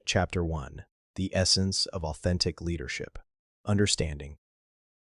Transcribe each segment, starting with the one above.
Chapter 1: The Essence of Authentic Leadership. Understanding.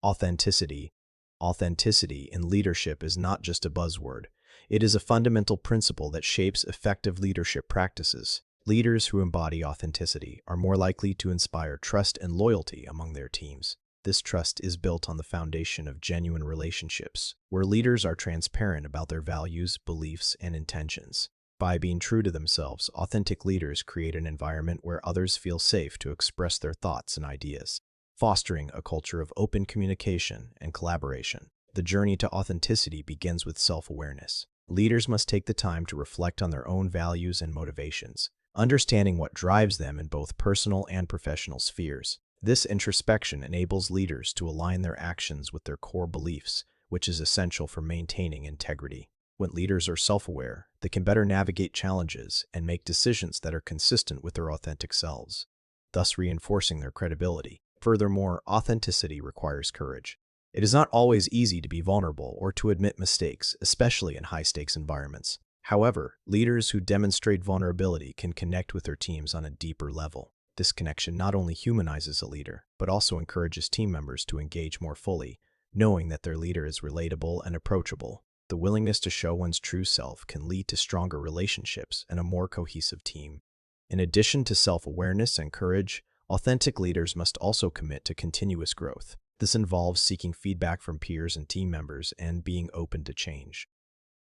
Authenticity. Authenticity in leadership is not just a buzzword. It is a fundamental principle that shapes effective leadership practices. Leaders who embody authenticity are more likely to inspire trust and loyalty among their teams. This trust is built on the foundation of genuine relationships, where leaders are transparent about their values, beliefs, and intentions. By being true to themselves, authentic leaders create an environment where others feel safe to express their thoughts and ideas, fostering a culture of open communication and collaboration. The journey to authenticity begins with self-awareness. Leaders must take the time to reflect on their own values and motivations, understanding what drives them in both personal and professional spheres. This introspection enables leaders to align their actions with their core beliefs, which is essential for maintaining integrity. When leaders are self-aware, they can better navigate challenges and make decisions that are consistent with their authentic selves, thus reinforcing their credibility. Furthermore, authenticity requires courage. It is not always easy to be vulnerable or to admit mistakes, especially in high-stakes environments. However, leaders who demonstrate vulnerability can connect with their teams on a deeper level. This connection not only humanizes a leader, but also encourages team members to engage more fully, knowing that their leader is relatable and approachable. The willingness to show one's true self can lead to stronger relationships and a more cohesive team. In addition to self-awareness and courage, authentic leaders must also commit to continuous growth. This involves seeking feedback from peers and team members and being open to change.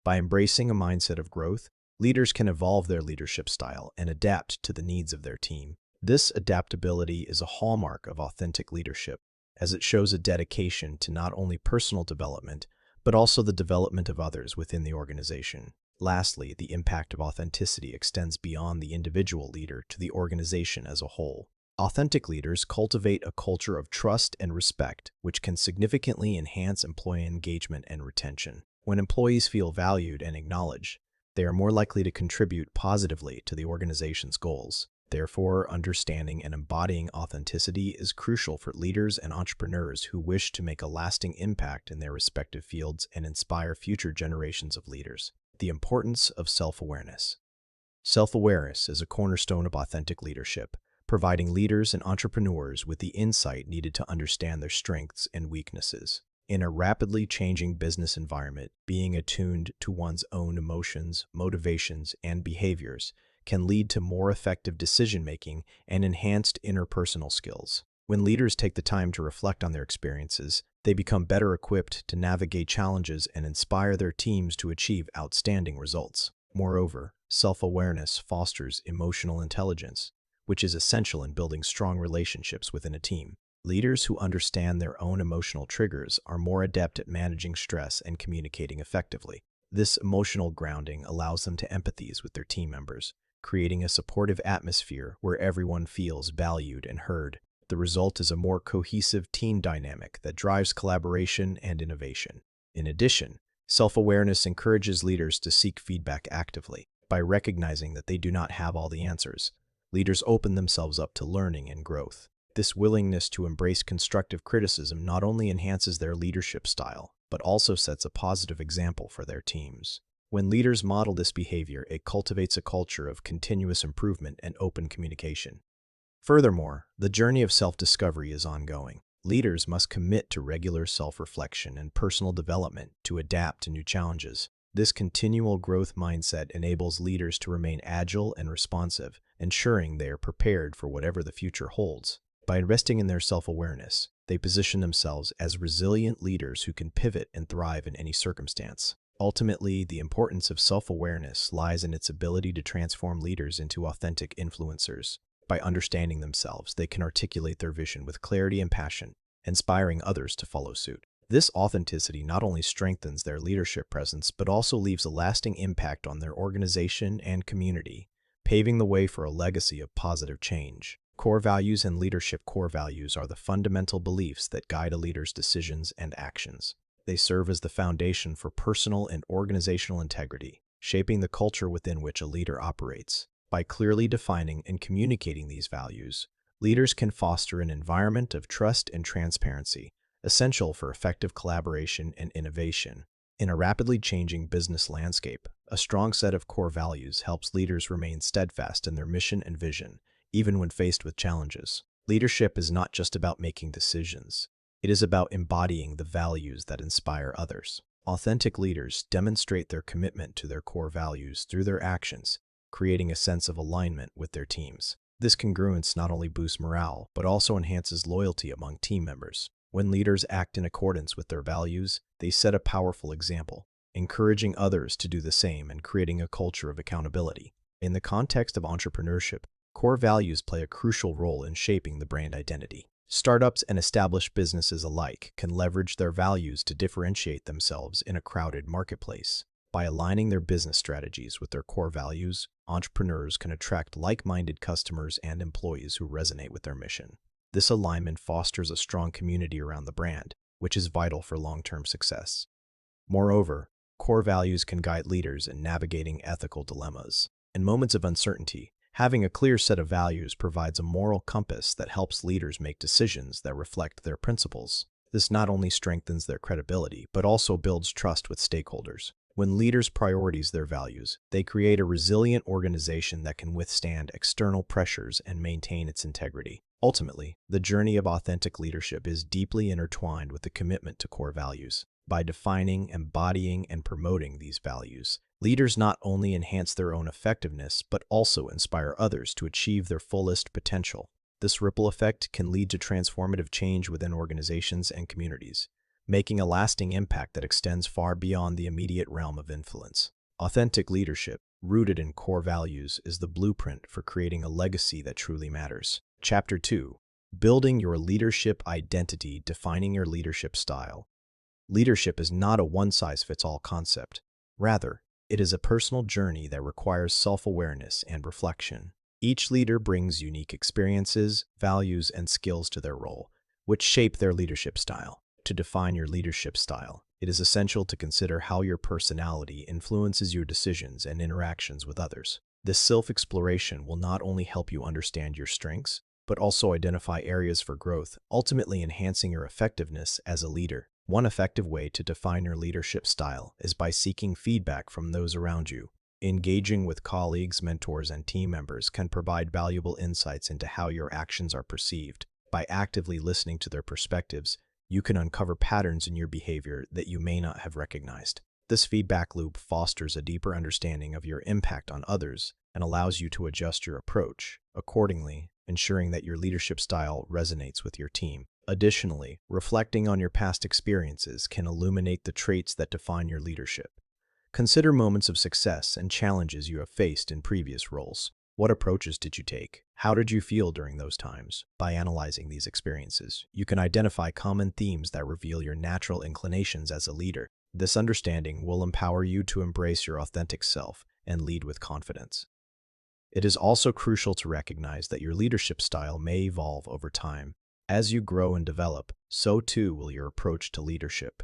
By embracing a mindset of growth, leaders can evolve their leadership style and adapt to the needs of their team. This adaptability is a hallmark of authentic leadership, as it shows a dedication to not only personal development, but also the development of others within the organization. Lastly, the impact of authenticity extends beyond the individual leader to the organization as a whole. Authentic leaders cultivate a culture of trust and respect, which can significantly enhance employee engagement and retention. When employees feel valued and acknowledged, they are more likely to contribute positively to the organization's goals. Therefore, understanding and embodying authenticity is crucial for leaders and entrepreneurs who wish to make a lasting impact in their respective fields and inspire future generations of leaders. The importance of self-awareness. Self-awareness is a cornerstone of authentic leadership, providing leaders and entrepreneurs with the insight needed to understand their strengths and weaknesses. In a rapidly changing business environment, being attuned to one's own emotions, motivations, and behaviors can lead to more effective decision-making and enhanced interpersonal skills. When leaders take the time to reflect on their experiences, they become better equipped to navigate challenges and inspire their teams to achieve outstanding results. Moreover, self-awareness fosters emotional intelligence, which is essential in building strong relationships within a team. Leaders who understand their own emotional triggers are more adept at managing stress and communicating effectively. This emotional grounding allows them to empathize with their team members, creating a supportive atmosphere where everyone feels valued and heard. The result is a more cohesive team dynamic that drives collaboration and innovation. In addition, self-awareness encourages leaders to seek feedback actively. By recognizing that they do not have all the answers, leaders open themselves up to learning and growth. This willingness to embrace constructive criticism not only enhances their leadership style, but also sets a positive example for their teams. When leaders model this behavior, it cultivates a culture of continuous improvement and open communication. Furthermore, the journey of self-discovery is ongoing. Leaders must commit to regular self-reflection and personal development to adapt to new challenges. This continual growth mindset enables leaders to remain agile and responsive, ensuring they are prepared for whatever the future holds. By investing in their self-awareness, they position themselves as resilient leaders who can pivot and thrive in any circumstance. Ultimately, the importance of self-awareness lies in its ability to transform leaders into authentic influencers. By understanding themselves, they can articulate their vision with clarity and passion, inspiring others to follow suit. This authenticity not only strengthens their leadership presence, but also leaves a lasting impact on their organization and community, paving the way for a legacy of positive change. Core values and leadership core values are the fundamental beliefs that guide a leader's decisions and actions. They serve as the foundation for personal and organizational integrity, shaping the culture within which a leader operates. By clearly defining and communicating these values, leaders can foster an environment of trust and transparency, essential for effective collaboration and innovation. In a rapidly changing business landscape, a strong set of core values helps leaders remain steadfast in their mission and vision, even when faced with challenges. Leadership is not just about making decisions. It is about embodying the values that inspire others. Authentic leaders demonstrate their commitment to their core values through their actions, creating a sense of alignment with their teams. This congruence not only boosts morale, but also enhances loyalty among team members. When leaders act in accordance with their values, they set a powerful example, encouraging others to do the same and creating a culture of accountability. In the context of entrepreneurship, core values play a crucial role in shaping the brand identity. Startups and established businesses alike can leverage their values to differentiate themselves in a crowded marketplace. By aligning their business strategies with their core values, entrepreneurs can attract like-minded customers and employees who resonate with their mission. This alignment fosters a strong community around the brand, which is vital for long-term success. Moreover, core values can guide leaders in navigating ethical dilemmas. In moments of uncertainty, having a clear set of values provides a moral compass that helps leaders make decisions that reflect their principles. This not only strengthens their credibility, but also builds trust with stakeholders. When leaders prioritize their values, they create a resilient organization that can withstand external pressures and maintain its integrity. Ultimately, the journey of authentic leadership is deeply intertwined with the commitment to core values. By defining, embodying, and promoting these values, leaders not only enhance their own effectiveness, but also inspire others to achieve their fullest potential. This ripple effect can lead to transformative change within organizations and communities, making a lasting impact that extends far beyond the immediate realm of influence. Authentic leadership, rooted in core values, is the blueprint for creating a legacy that truly matters. Chapter 2. Building your leadership identity, defining your leadership style. Leadership is not a one-size-fits-all concept. Rather, it is a personal journey that requires self-awareness and reflection. Each leader brings unique experiences, values, and skills to their role, which shape their leadership style. To define your leadership style, it is essential to consider how your personality influences your decisions and interactions with others. This self-exploration will not only help you understand your strengths, but also identify areas for growth, ultimately enhancing your effectiveness as a leader. One effective way to define your leadership style is by seeking feedback from those around you. Engaging with colleagues, mentors, and team members can provide valuable insights into how your actions are perceived. By actively listening to their perspectives, you can uncover patterns in your behavior that you may not have recognized. This feedback loop fosters a deeper understanding of your impact on others and allows you to adjust your approach accordingly, ensuring that your leadership style resonates with your team. Additionally, reflecting on your past experiences can illuminate the traits that define your leadership. Consider moments of success and challenges you have faced in previous roles. What approaches did you take? How did you feel during those times? By analyzing these experiences, you can identify common themes that reveal your natural inclinations as a leader. This understanding will empower you to embrace your authentic self and lead with confidence. It is also crucial to recognize that your leadership style may evolve over time. As you grow and develop, so too will your approach to leadership.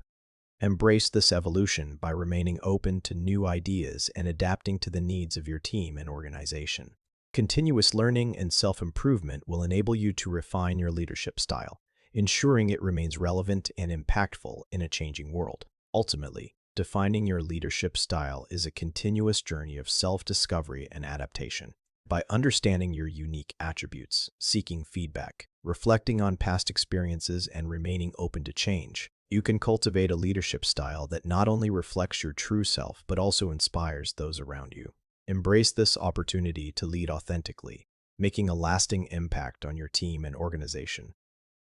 Embrace this evolution by remaining open to new ideas and adapting to the needs of your team and organization. Continuous learning and self-improvement will enable you to refine your leadership style, ensuring it remains relevant and impactful in a changing world. Ultimately, defining your leadership style is a continuous journey of self-discovery and adaptation. By understanding your unique attributes, seeking feedback, reflecting on past experiences, and remaining open to change, you can cultivate a leadership style that not only reflects your true self, but also inspires those around you. Embrace this opportunity to lead authentically, making a lasting impact on your team and organization.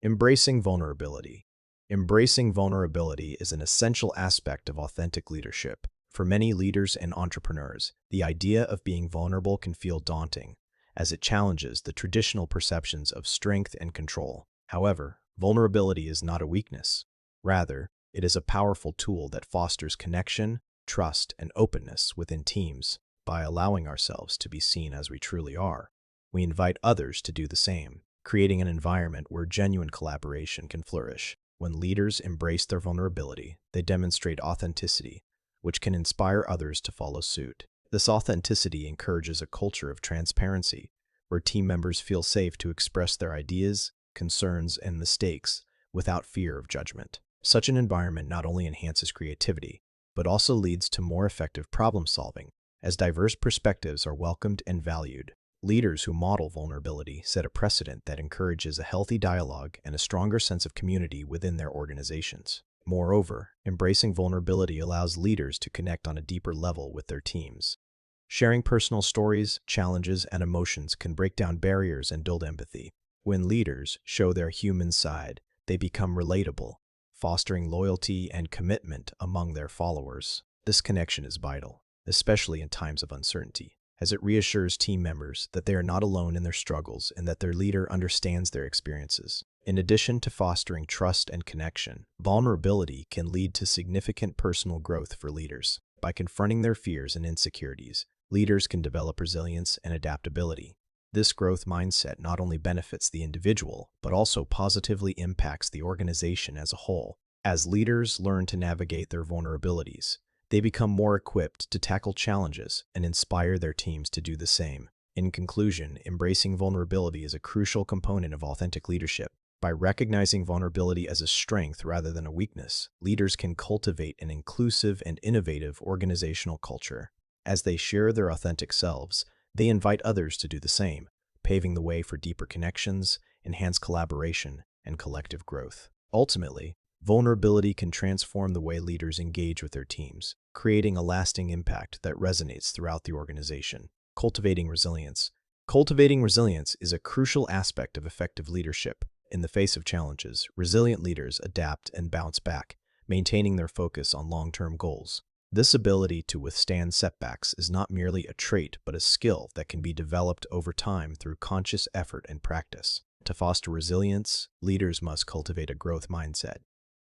Embracing vulnerability. Embracing vulnerability is an essential aspect of authentic leadership. For many leaders and entrepreneurs, the idea of being vulnerable can feel daunting, as it challenges the traditional perceptions of strength and control. However, vulnerability is not a weakness. Rather, it is a powerful tool that fosters connection, trust, and openness within teams. By allowing ourselves to be seen as we truly are, we invite others to do the same, creating an environment where genuine collaboration can flourish. When leaders embrace their vulnerability, they demonstrate authenticity, which can inspire others to follow suit. This authenticity encourages a culture of transparency, where team members feel safe to express their ideas, concerns, and mistakes without fear of judgment. Such an environment not only enhances creativity, but also leads to more effective problem solving, as diverse perspectives are welcomed and valued. Leaders who model vulnerability set a precedent that encourages a healthy dialogue and a stronger sense of community within their organizations. Moreover, embracing vulnerability allows leaders to connect on a deeper level with their teams. Sharing personal stories, challenges, and emotions can break down barriers and build empathy. When leaders show their human side, they become relatable, fostering loyalty and commitment among their followers. This connection is vital, especially in times of uncertainty, as it reassures team members that they are not alone in their struggles and that their leader understands their experiences. In addition to fostering trust and connection, vulnerability can lead to significant personal growth for leaders. By confronting their fears and insecurities, leaders can develop resilience and adaptability. This growth mindset not only benefits the individual, but also positively impacts the organization as a whole. As leaders learn to navigate their vulnerabilities, they become more equipped to tackle challenges and inspire their teams to do the same. In conclusion, embracing vulnerability is a crucial component of authentic leadership. By recognizing vulnerability as a strength rather than a weakness, leaders can cultivate an inclusive and innovative organizational culture. As they share their authentic selves, they invite others to do the same, paving the way for deeper connections, enhanced collaboration, and collective growth. Ultimately, vulnerability can transform the way leaders engage with their teams, creating a lasting impact that resonates throughout the organization. Cultivating resilience. Cultivating resilience is a crucial aspect of effective leadership. In the face of challenges, resilient leaders adapt and bounce back, maintaining their focus on long-term goals. This ability to withstand setbacks is not merely a trait, but a skill that can be developed over time through conscious effort and practice. To foster resilience, leaders must cultivate a growth mindset.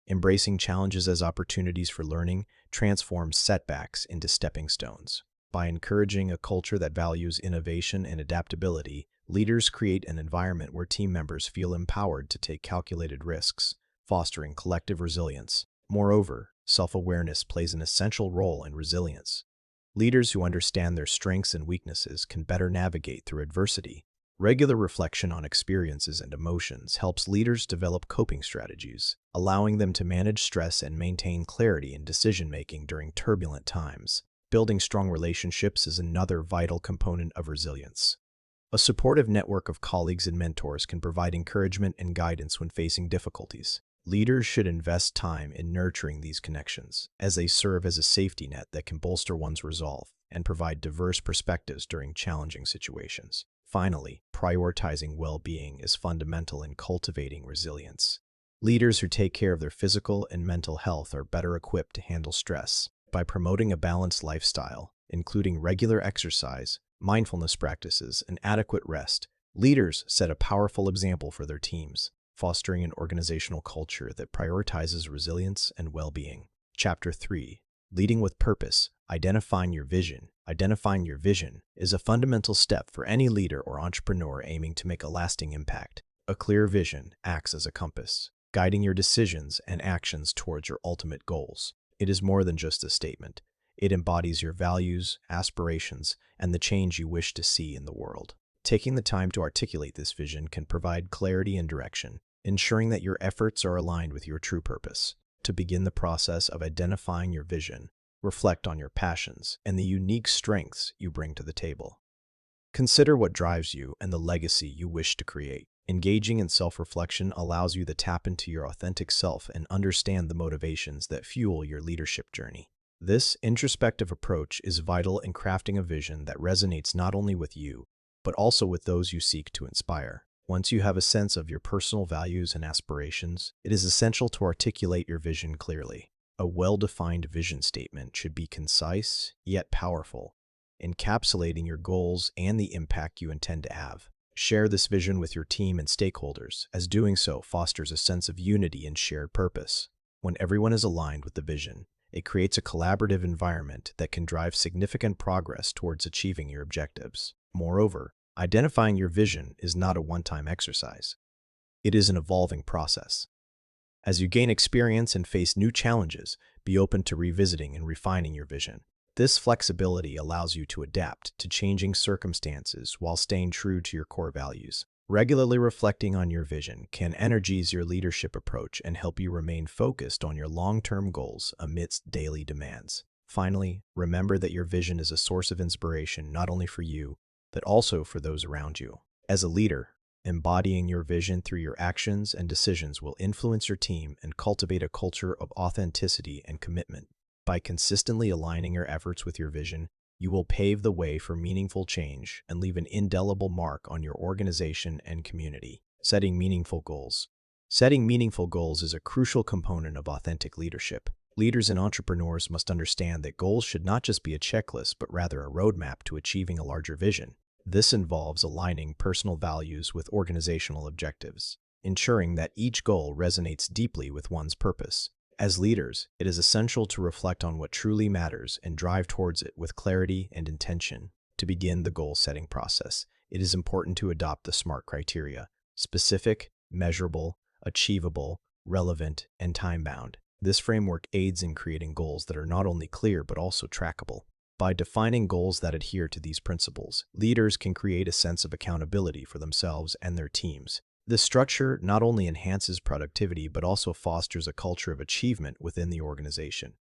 Embracing challenges as opportunities for learning transforms setbacks into stepping stones. By encouraging a culture that values innovation and adaptability, leaders create an environment where team members feel empowered to take calculated risks, fostering collective resilience. Moreover, self-awareness plays an essential role in resilience. Leaders who understand their strengths and weaknesses can better navigate through adversity. Regular reflection on experiences and emotions helps leaders develop coping strategies, allowing them to manage stress and maintain clarity in decision-making during turbulent times. Building strong relationships is another vital component of resilience. A supportive network of colleagues and mentors can provide encouragement and guidance when facing difficulties. Leaders should invest time in nurturing these connections, as they serve as a safety net that can bolster one's resolve and provide diverse perspectives during challenging situations. Finally, prioritizing well-being is fundamental in cultivating resilience. Leaders who take care of their physical and mental health are better equipped to handle stress. By promoting a balanced lifestyle, including regular exercise, mindfulness practices, and adequate rest, leaders set a powerful example for their teams, fostering an organizational culture that prioritizes resilience and well-being. Chapter 3. Leading with Purpose. Identifying your vision. Identifying your vision is a fundamental step for any leader or entrepreneur aiming to make a lasting impact. A clear vision acts as a compass, guiding your decisions and actions towards your ultimate goals. It is more than just a statement. It embodies your values, aspirations, and the change you wish to see in the world. Taking the time to articulate this vision can provide clarity and direction, ensuring that your efforts are aligned with your true purpose. To begin the process of identifying your vision, reflect on your passions and the unique strengths you bring to the table. Consider what drives you and the legacy you wish to create. Engaging in self-reflection allows you to tap into your authentic self and understand the motivations that fuel your leadership journey. This introspective approach is vital in crafting a vision that resonates not only with you, but also with those you seek to inspire. Once you have a sense of your personal values and aspirations, it is essential to articulate your vision clearly. A well-defined vision statement should be concise, yet powerful, encapsulating your goals and the impact you intend to have. Share this vision with your team and stakeholders, as doing so fosters a sense of unity and shared purpose. When everyone is aligned with the vision, it creates a collaborative environment that can drive significant progress towards achieving your objectives. Moreover, identifying your vision is not a one-time exercise. It is an evolving process. As you gain experience and face new challenges, be open to revisiting and refining your vision. This flexibility allows you to adapt to changing circumstances while staying true to your core values. Regularly reflecting on your vision can energize your leadership approach and help you remain focused on your long-term goals amidst daily demands. Finally, remember that your vision is a source of inspiration not only for you, but also for those around you. As a leader, embodying your vision through your actions and decisions will influence your team and cultivate a culture of authenticity and commitment. By consistently aligning your efforts with your vision, you will pave the way for meaningful change and leave an indelible mark on your organization and community. Setting meaningful goals. Setting meaningful goals is a crucial component of authentic leadership. Leaders and entrepreneurs must understand that goals should not just be a checklist, but rather a roadmap to achieving a larger vision. This involves aligning personal values with organizational objectives, ensuring that each goal resonates deeply with one's purpose. As leaders, it is essential to reflect on what truly matters and drive towards it with clarity and intention. To begin the goal-setting process, it is important to adopt the SMART criteria: specific, measurable, achievable, relevant, and time-bound. This framework aids in creating goals that are not only clear but also trackable. By defining goals that adhere to these principles, leaders can create a sense of accountability for themselves and their teams. This structure not only enhances productivity but also fosters a culture of achievement within the organization.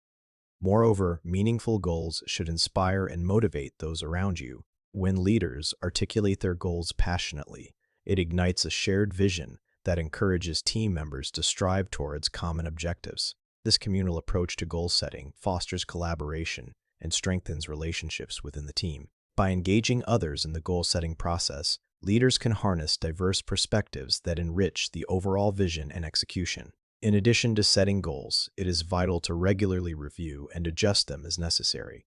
Moreover, meaningful goals should inspire and motivate those around you. When leaders articulate their goals passionately, it ignites a shared vision that encourages team members to strive towards common objectives. This communal approach to goal setting fosters collaboration and strengthens relationships within the team. By engaging others in the goal-setting process, leaders can harness diverse perspectives that enrich the overall vision and execution. In addition to setting goals, it is vital to regularly review and adjust them as necessary.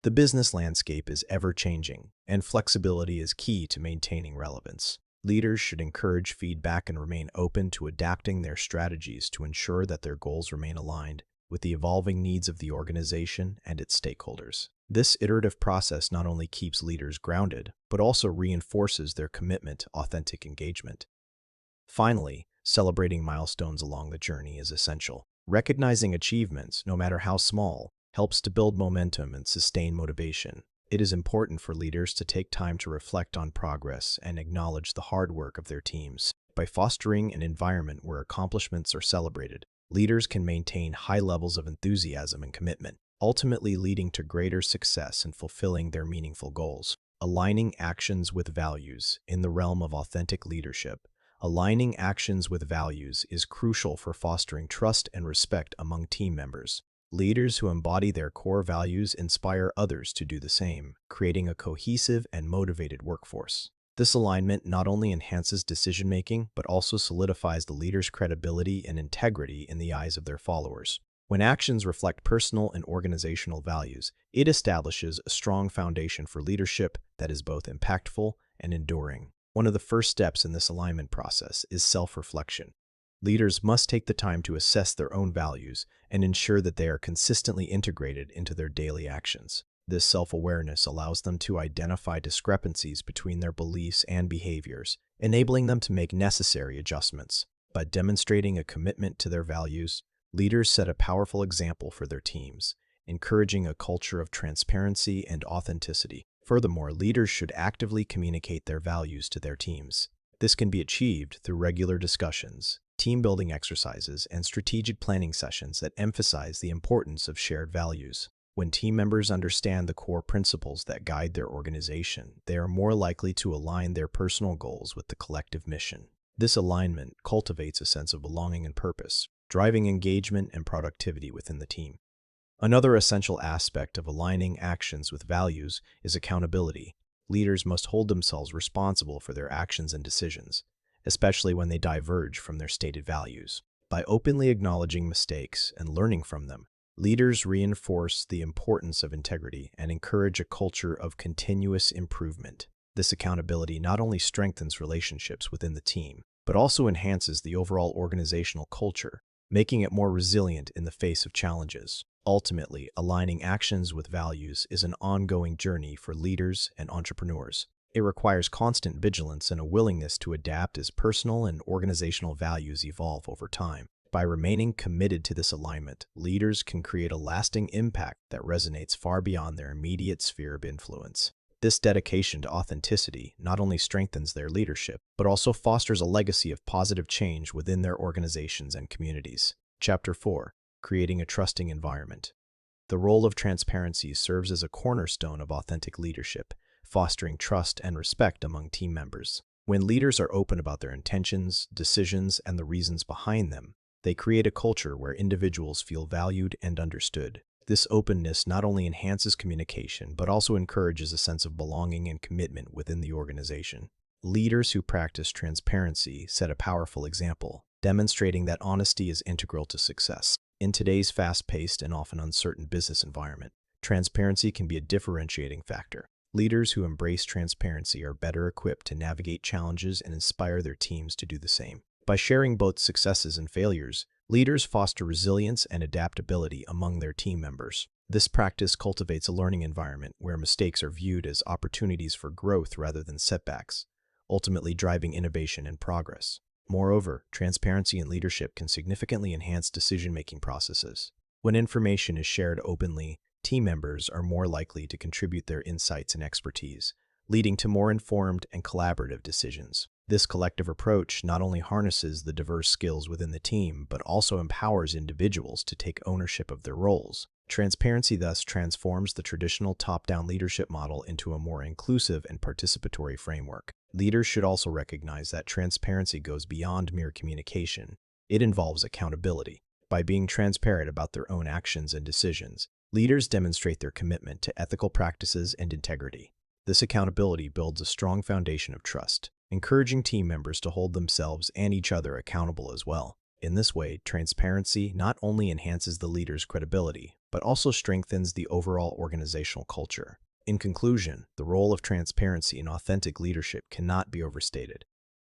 The business landscape is ever-changing, and flexibility is key to maintaining relevance. Leaders should encourage feedback and remain open to adapting their strategies to ensure that their goals remain aligned with the evolving needs of the organization and its stakeholders. This iterative process not only keeps leaders grounded, but also reinforces their commitment to authentic engagement. Finally, celebrating milestones along the journey is essential. Recognizing achievements, no matter how small, helps to build momentum and sustain motivation. It is important for leaders to take time to reflect on progress and acknowledge the hard work of their teams. By fostering an environment where accomplishments are celebrated, leaders can maintain high levels of enthusiasm and commitment, ultimately leading to greater success in fulfilling their meaningful goals. Aligning actions with values. In the realm of authentic leadership, aligning actions with values is crucial for fostering trust and respect among team members. Leaders who embody their core values inspire others to do the same, creating a cohesive and motivated workforce. This alignment not only enhances decision-making, but also solidifies the leader's credibility and integrity in the eyes of their followers. When actions reflect personal and organizational values, it establishes a strong foundation for leadership that is both impactful and enduring. One of the first steps in this alignment process is self-reflection. Leaders must take the time to assess their own values and ensure that they are consistently integrated into their daily actions. This self-awareness allows them to identify discrepancies between their beliefs and behaviors, enabling them to make necessary adjustments. By demonstrating a commitment to their values, leaders set a powerful example for their teams, encouraging a culture of transparency and authenticity. Furthermore, leaders should actively communicate their values to their teams. This can be achieved through regular discussions, team-building exercises, and strategic planning sessions that emphasize the importance of shared values. When team members understand the core principles that guide their organization, they are more likely to align their personal goals with the collective mission. This alignment cultivates a sense of belonging and purpose, driving engagement and productivity within the team. Another essential aspect of aligning actions with values is accountability. Leaders must hold themselves responsible for their actions and decisions, especially when they diverge from their stated values. By openly acknowledging mistakes and learning from them, leaders reinforce the importance of integrity and encourage a culture of continuous improvement. This accountability not only strengthens relationships within the team, but also enhances the overall organizational culture, making it more resilient in the face of challenges. Ultimately, aligning actions with values is an ongoing journey for leaders and entrepreneurs. It requires constant vigilance and a willingness to adapt as personal and organizational values evolve over time. By remaining committed to this alignment, leaders can create a lasting impact that resonates far beyond their immediate sphere of influence. This dedication to authenticity not only strengthens their leadership, but also fosters a legacy of positive change within their organizations and communities. Chapter 4. Creating a trusting environment. The role of transparency serves as a cornerstone of authentic leadership, fostering trust and respect among team members. When leaders are open about their intentions, decisions, and the reasons behind them, they create a culture where individuals feel valued and understood. This openness not only enhances communication, but also encourages a sense of belonging and commitment within the organization. Leaders who practice transparency set a powerful example, demonstrating that honesty is integral to success. In today's fast-paced and often uncertain business environment, transparency can be a differentiating factor. Leaders who embrace transparency are better equipped to navigate challenges and inspire their teams to do the same. By sharing both successes and failures, leaders foster resilience and adaptability among their team members. This practice cultivates a learning environment where mistakes are viewed as opportunities for growth rather than setbacks, ultimately driving innovation and progress. Moreover, transparency in leadership can significantly enhance decision-making processes. When information is shared openly, team members are more likely to contribute their insights and expertise, leading to more informed and collaborative decisions. This collective approach not only harnesses the diverse skills within the team, but also empowers individuals to take ownership of their roles. Transparency thus transforms the traditional top-down leadership model into a more inclusive and participatory framework. Leaders should also recognize that transparency goes beyond mere communication. It involves accountability. By being transparent about their own actions and decisions, leaders demonstrate their commitment to ethical practices and integrity. This accountability builds a strong foundation of trust, encouraging team members to hold themselves and each other accountable as well. In this way, transparency not only enhances the leader's credibility, but also strengthens the overall organizational culture. In conclusion, the role of transparency in authentic leadership cannot be overstated.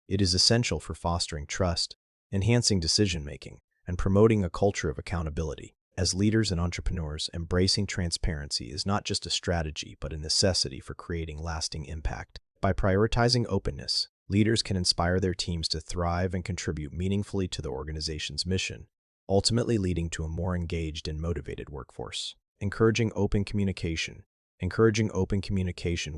It is essential for fostering trust, enhancing decision-making, and promoting a culture of accountability. As leaders and entrepreneurs, embracing transparency is not just a strategy, but a necessity for creating lasting impact. By prioritizing openness, leaders can inspire their teams to thrive and contribute meaningfully to the organization's mission, ultimately leading to a more engaged and motivated workforce. Encouraging open communication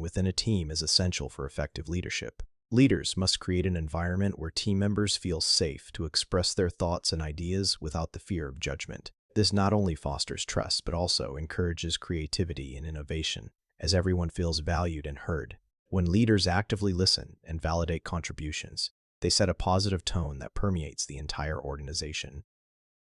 within a team is essential for effective leadership. Leaders must create an environment where team members feel safe to express their thoughts and ideas without the fear of judgment. This not only fosters trust, but also encourages creativity and innovation, as everyone feels valued and heard. When leaders actively listen and validate contributions, they set a positive tone that permeates the entire organization.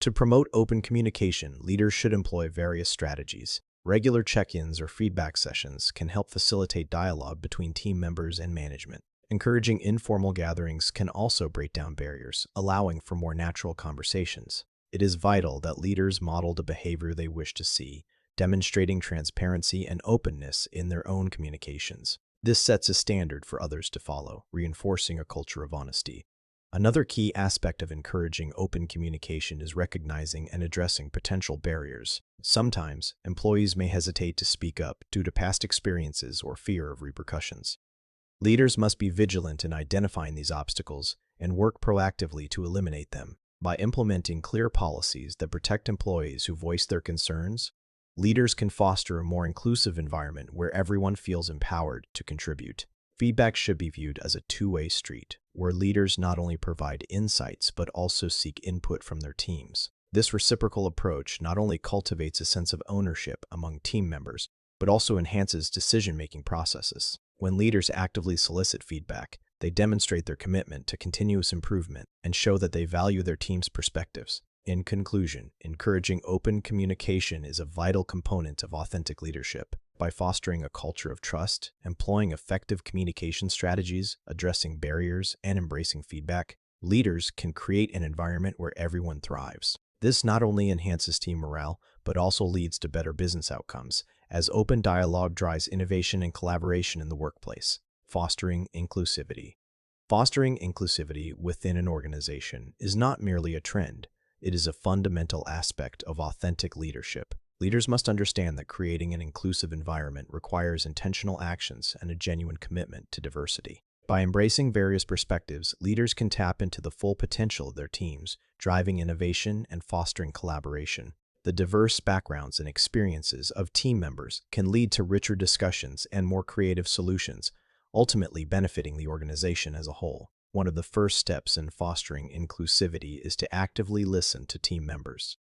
To promote open communication, leaders should employ various strategies. Regular check-ins or feedback sessions can help facilitate dialogue between team members and management. Encouraging informal gatherings can also break down barriers, allowing for more natural conversations. It is vital that leaders model the behavior they wish to see, demonstrating transparency and openness in their own communications. This sets a standard for others to follow, reinforcing a culture of honesty. Another key aspect of encouraging open communication is recognizing and addressing potential barriers. Sometimes, employees may hesitate to speak up due to past experiences or fear of repercussions. Leaders must be vigilant in identifying these obstacles and work proactively to eliminate them. By implementing clear policies that protect employees who voice their concerns, leaders can foster a more inclusive environment where everyone feels empowered to contribute. Feedback should be viewed as a two-way street, where leaders not only provide insights but also seek input from their teams. This reciprocal approach not only cultivates a sense of ownership among team members, but also enhances decision-making processes. When leaders actively solicit feedback, they demonstrate their commitment to continuous improvement and show that they value their team's perspectives. In conclusion, encouraging open communication is a vital component of authentic leadership. By fostering a culture of trust, employing effective communication strategies, addressing barriers, and embracing feedback, leaders can create an environment where everyone thrives. This not only enhances team morale, but also leads to better business outcomes, as open dialogue drives innovation and collaboration in the workplace. Fostering inclusivity. Fostering inclusivity within an organization is not merely a trend. It is a fundamental aspect of authentic leadership. Leaders must understand that creating an inclusive environment requires intentional actions and a genuine commitment to diversity. By embracing various perspectives, leaders can tap into the full potential of their teams, driving innovation and fostering collaboration. The diverse backgrounds and experiences of team members can lead to richer discussions and more creative solutions, ultimately benefiting the organization as a whole. One of the first steps in fostering inclusivity is to actively listen to team members.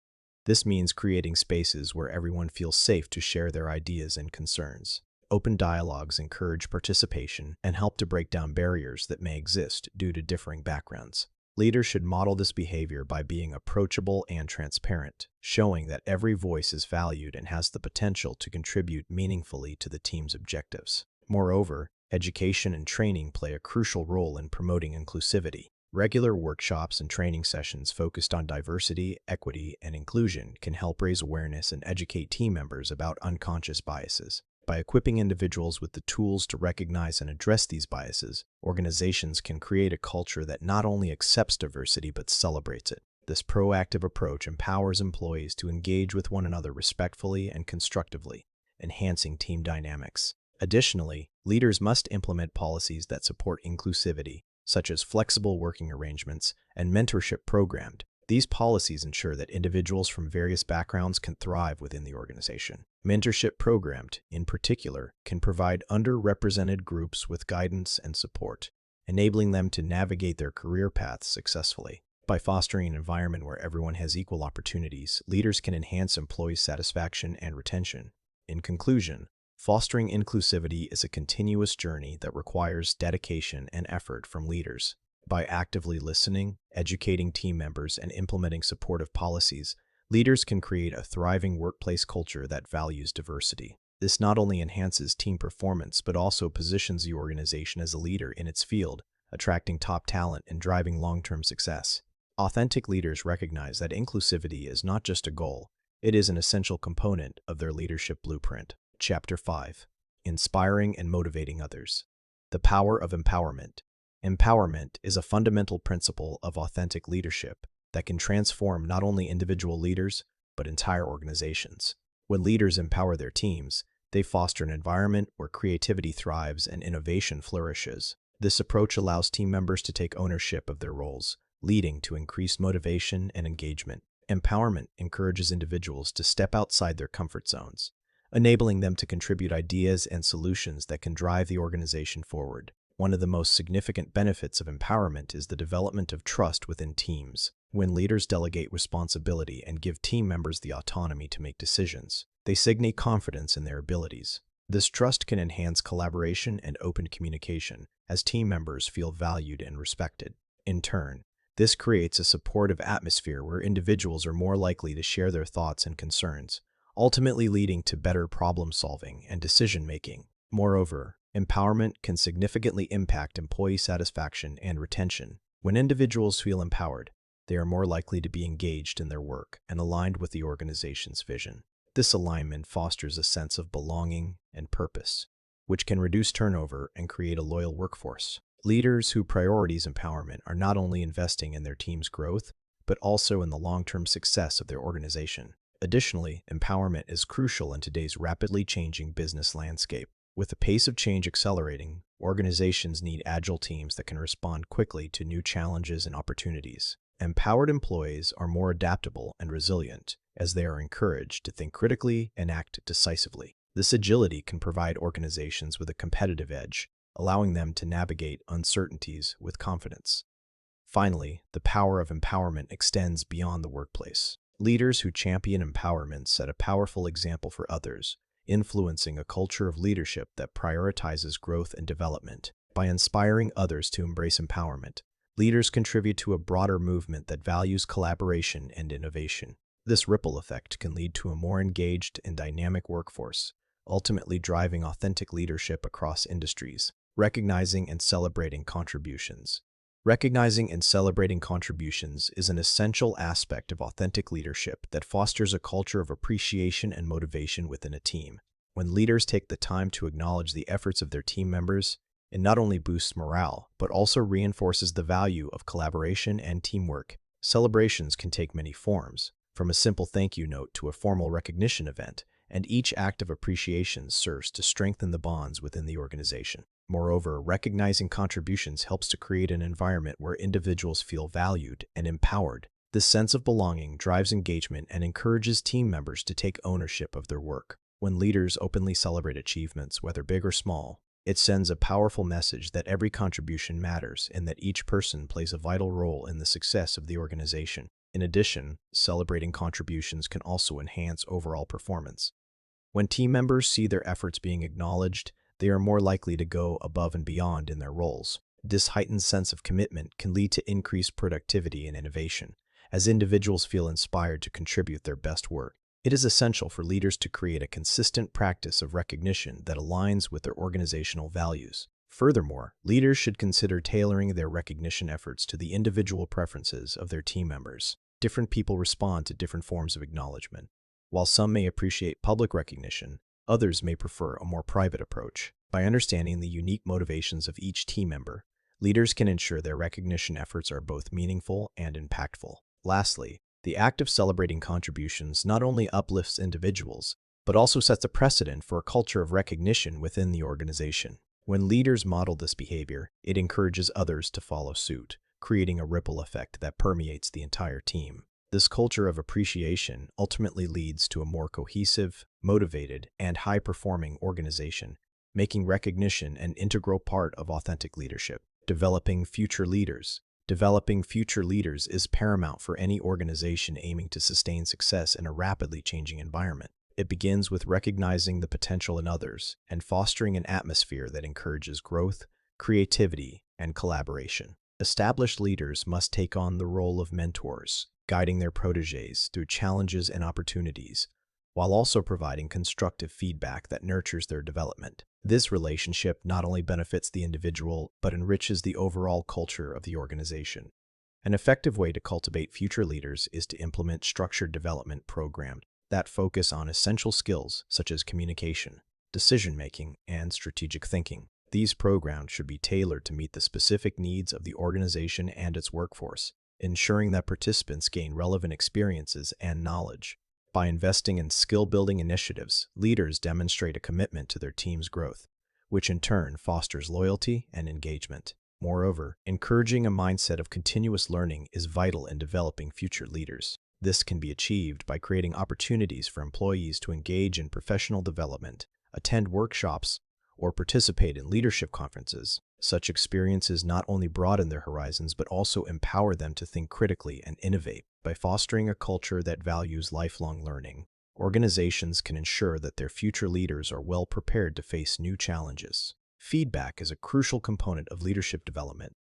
This means creating spaces where everyone feels safe to share their ideas and concerns. open dialogues encourage participation and help to break down barriers that may exist due to differing backgrounds. Leaders should model this behavior by being approachable and transparent, showing that every voice is valued and has the potential to contribute meaningfully to the team's objectives. Moreover, education and training play a crucial role in promoting inclusivity. Regular workshops and training sessions focused on diversity, equity, and inclusion can help raise awareness and educate team members about unconscious biases. By equipping individuals with the tools to recognize and address these biases, organizations can create a culture that not only accepts diversity but celebrates it. This proactive approach empowers employees to engage with one another respectfully and constructively, enhancing team dynamics. Additionally, leaders must implement policies that support inclusivity, such as flexible working arrangements and mentorship programs. These policies ensure that individuals from various backgrounds can thrive within the organization. Mentorship programs, in particular, can provide underrepresented groups with guidance and support, enabling them to navigate their career paths successfully. By fostering an environment where everyone has equal opportunities, leaders can enhance employee satisfaction and retention. In conclusion, fostering inclusivity is a continuous journey that requires dedication and effort from leaders. By actively listening, educating team members, and implementing supportive policies, leaders can create a thriving workplace culture that values diversity. This not only enhances team performance but also positions the organization as a leader in its field, attracting top talent and driving long-term success. Authentic leaders recognize that inclusivity is not just a goal, it is an essential component of their leadership blueprint. Chapter 5. Inspiring and Motivating Others. The Power of Empowerment. Empowerment is a fundamental principle of authentic leadership that can transform not only individual leaders, but entire organizations. When leaders empower their teams, they foster an environment where creativity thrives and innovation flourishes. This approach allows team members to take ownership of their roles, leading to increased motivation and engagement. Empowerment encourages individuals to step outside their comfort zones, enabling them to contribute ideas and solutions that can drive the organization forward. One of the most significant benefits of empowerment is the development of trust within teams. When leaders delegate responsibility and give team members the autonomy to make decisions, they signal confidence in their abilities. This trust can enhance collaboration and open communication as team members feel valued and respected. In turn, this creates a supportive atmosphere where individuals are more likely to share their thoughts and concerns, ultimately leading to better problem-solving and decision-making. Moreover, empowerment can significantly impact employee satisfaction and retention. When individuals feel empowered, they are more likely to be engaged in their work and aligned with the organization's vision. This alignment fosters a sense of belonging and purpose, which can reduce turnover and create a loyal workforce. Leaders who prioritize empowerment are not only investing in their team's growth, but also in the long-term success of their organization. Additionally, empowerment is crucial in today's rapidly changing business landscape. With the pace of change accelerating, organizations need agile teams that can respond quickly to new challenges and opportunities. Empowered employees are more adaptable and resilient, as they are encouraged to think critically and act decisively. This agility can provide organizations with a competitive edge, allowing them to navigate uncertainties with confidence. Finally, the power of empowerment extends beyond the workplace. Leaders who champion empowerment set a powerful example for others, influencing a culture of leadership that prioritizes growth and development. By inspiring others to embrace empowerment, leaders contribute to a broader movement that values collaboration and innovation. This ripple effect can lead to a more engaged and dynamic workforce, ultimately driving authentic leadership across industries. Recognizing and celebrating contributions. Recognizing and celebrating contributions is an essential aspect of authentic leadership that fosters a culture of appreciation and motivation within a team. When leaders take the time to acknowledge the efforts of their team members, it not only boosts morale, but also reinforces the value of collaboration and teamwork. Celebrations can take many forms, from a simple thank you note to a formal recognition event, and each act of appreciation serves to strengthen the bonds within the organization. Moreover, recognizing contributions helps to create an environment where individuals feel valued and empowered. This sense of belonging drives engagement and encourages team members to take ownership of their work. When leaders openly celebrate achievements, whether big or small, it sends a powerful message that every contribution matters and that each person plays a vital role in the success of the organization. In addition, celebrating contributions can also enhance overall performance. When team members see their efforts being acknowledged, they are more likely to go above and beyond in their roles. This heightened sense of commitment can lead to increased productivity and innovation, as individuals feel inspired to contribute their best work. It is essential for leaders to create a consistent practice of recognition that aligns with their organizational values. Furthermore, leaders should consider tailoring their recognition efforts to the individual preferences of their team members. Different people respond to different forms of acknowledgement. While some may appreciate public recognition, others may prefer a more private approach. By understanding the unique motivations of each team member, leaders can ensure their recognition efforts are both meaningful and impactful. Lastly, the act of celebrating contributions not only uplifts individuals, but also sets a precedent for a culture of recognition within the organization. When leaders model this behavior, it encourages others to follow suit, creating a ripple effect that permeates the entire team. This culture of appreciation ultimately leads to a more cohesive, motivated, and high-performing organization, making recognition an integral part of authentic leadership. Developing future leaders. Developing future leaders is paramount for any organization aiming to sustain success in a rapidly changing environment. It begins with recognizing the potential in others and fostering an atmosphere that encourages growth, creativity, and collaboration. Established leaders must take on the role of mentors, guiding their protégés through challenges and opportunities, while also providing constructive feedback that nurtures their development. This relationship not only benefits the individual, but enriches the overall culture of the organization. An effective way to cultivate future leaders is to implement structured development programs that focus on essential skills such as communication, decision-making, and strategic thinking. These programs should be tailored to meet the specific needs of the organization and its workforce, ensuring that participants gain relevant experiences and knowledge. By investing in skill-building initiatives, leaders demonstrate a commitment to their team's growth, which in turn fosters loyalty and engagement. Moreover, encouraging a mindset of continuous learning is vital in developing future leaders. This can be achieved by creating opportunities for employees to engage in professional development, attend workshops, or participate in leadership conferences. Such experiences not only broaden their horizons but also empower them to think critically and innovate. By fostering a culture that values lifelong learning, organizations can ensure that their future leaders are well prepared to face new challenges. Feedback is a crucial component of leadership development.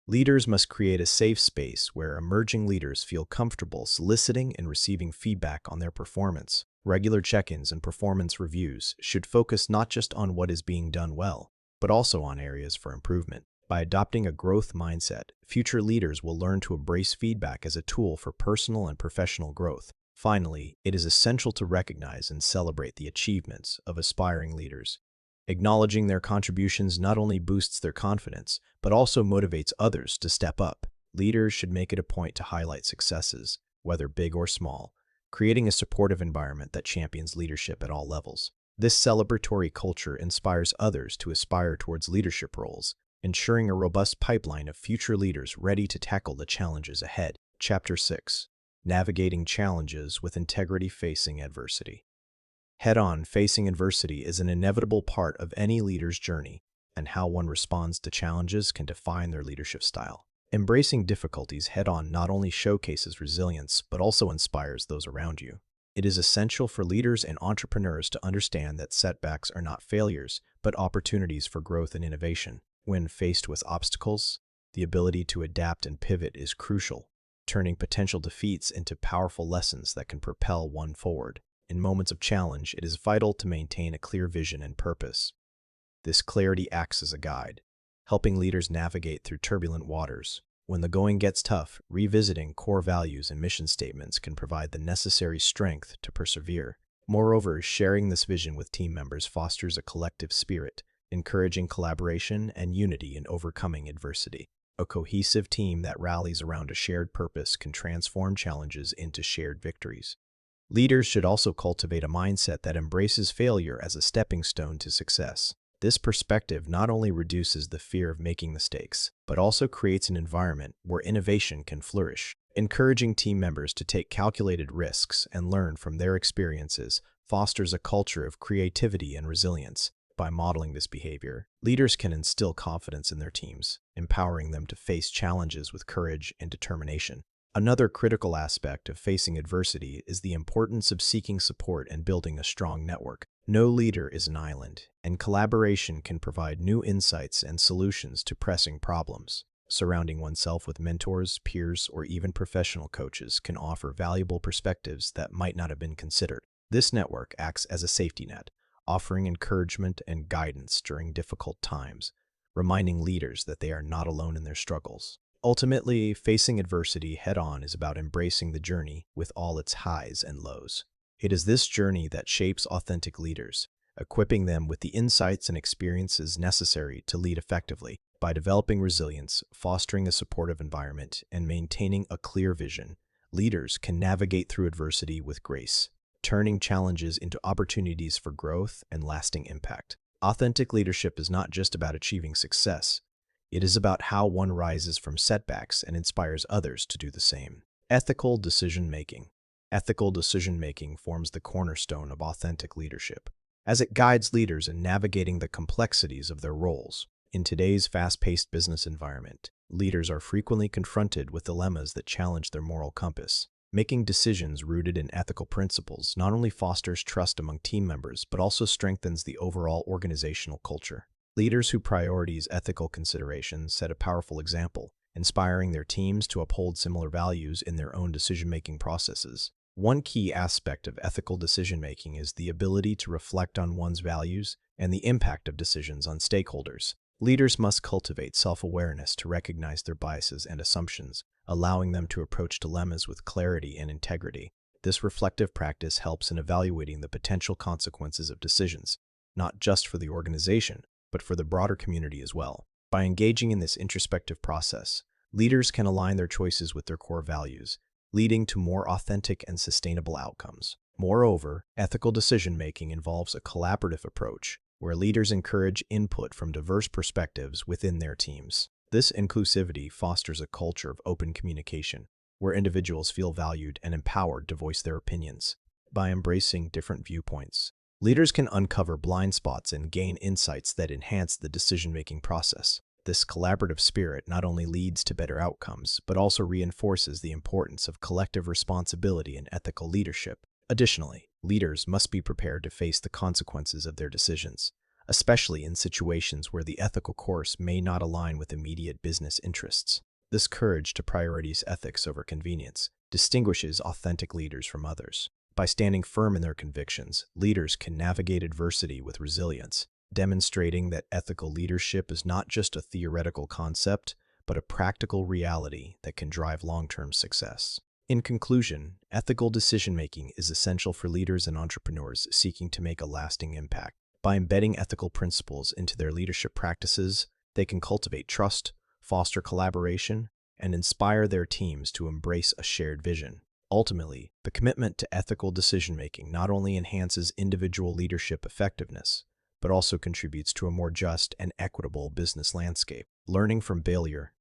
Leaders must create a safe space where emerging leaders feel comfortable soliciting and receiving feedback on their performance. Regular check-ins and performance reviews should focus not just on what is being done well, but also on areas for improvement. By adopting a growth mindset, future leaders will learn to embrace feedback as a tool for personal and professional growth. Finally, it is essential to recognize and celebrate the achievements of aspiring leaders. Acknowledging their contributions not only boosts their confidence, but also motivates others to step up. Leaders should make it a point to highlight successes, whether big or small, creating a supportive environment that champions leadership at all levels. This celebratory culture inspires others to aspire towards leadership roles, ensuring a robust pipeline of future leaders ready to tackle the challenges ahead. Chapter 6. Navigating Challenges with Integrity Facing Adversity. Head-on facing adversity is an inevitable part of any leader's journey, and how one responds to challenges can define their leadership style. Embracing difficulties head-on not only showcases resilience, but also inspires those around you. It is essential for leaders and entrepreneurs to understand that setbacks are not failures, but opportunities for growth and innovation. When faced with obstacles, the ability to adapt and pivot is crucial, turning potential defeats into powerful lessons that can propel one forward. In moments of challenge, it is vital to maintain a clear vision and purpose. This clarity acts as a guide, helping leaders navigate through turbulent waters. When the going gets tough, revisiting core values and mission statements can provide the necessary strength to persevere. Moreover, sharing this vision with team members fosters a collective spirit, encouraging collaboration and unity in overcoming adversity. A cohesive team that rallies around a shared purpose can transform challenges into shared victories. Leaders should also cultivate a mindset that embraces failure as a stepping stone to success. This perspective not only reduces the fear of making mistakes, but also creates an environment where innovation can flourish. Encouraging team members to take calculated risks and learn from their experiences fosters a culture of creativity and resilience. By modeling this behavior, leaders can instill confidence in their teams, empowering them to face challenges with courage and determination. Another critical aspect of facing adversity is the importance of seeking support and building a strong network. No leader is an island, and collaboration can provide new insights and solutions to pressing problems. Surrounding oneself with mentors, peers, or even professional coaches can offer valuable perspectives that might not have been considered. This network acts as a safety net, offering encouragement and guidance during difficult times, reminding leaders that they are not alone in their struggles. Ultimately, facing adversity head-on is about embracing the journey with all its highs and lows. It is this journey that shapes authentic leaders, equipping them with the insights and experiences necessary to lead effectively. By developing resilience, fostering a supportive environment, and maintaining a clear vision, leaders can navigate through adversity with grace, turning challenges into opportunities for growth and lasting impact. Authentic leadership is not just about achieving success. It is about how one rises from setbacks and inspires others to do the same. Ethical decision-making. Ethical decision-making forms the cornerstone of authentic leadership, as it guides leaders in navigating the complexities of their roles. In today's fast-paced business environment, leaders are frequently confronted with dilemmas that challenge their moral compass. Making decisions rooted in ethical principles not only fosters trust among team members, but also strengthens the overall organizational culture. Leaders who prioritize ethical considerations set a powerful example, inspiring their teams to uphold similar values in their own decision-making processes. One key aspect of ethical decision-making is the ability to reflect on one's values and the impact of decisions on stakeholders. Leaders must cultivate self-awareness to recognize their biases and assumptions, allowing them to approach dilemmas with clarity and integrity. This reflective practice helps in evaluating the potential consequences of decisions, not just for the organization, but for the broader community as well. By engaging in this introspective process, leaders can align their choices with their core values, leading to more authentic and sustainable outcomes. Moreover, ethical decision-making involves a collaborative approach, where leaders encourage input from diverse perspectives within their teams. This inclusivity fosters a culture of open communication, where individuals feel valued and empowered to voice their opinions. By embracing different viewpoints, leaders can uncover blind spots and gain insights that enhance the decision-making process. This collaborative spirit not only leads to better outcomes, but also reinforces the importance of collective responsibility and ethical leadership. Additionally, leaders must be prepared to face the consequences of their decisions, especially in situations where the ethical course may not align with immediate business interests. This courage to prioritize ethics over convenience distinguishes authentic leaders from others. By standing firm in their convictions, leaders can navigate adversity with resilience, demonstrating that ethical leadership is not just a theoretical concept, but a practical reality that can drive long-term success. In conclusion, ethical decision-making is essential for leaders and entrepreneurs seeking to make a lasting impact. By embedding ethical principles into their leadership practices, they can cultivate trust, foster collaboration, and inspire their teams to embrace a shared vision. Ultimately, the commitment to ethical decision-making not only enhances individual leadership effectiveness, but also contributes to a more just and equitable business landscape. Learning from failure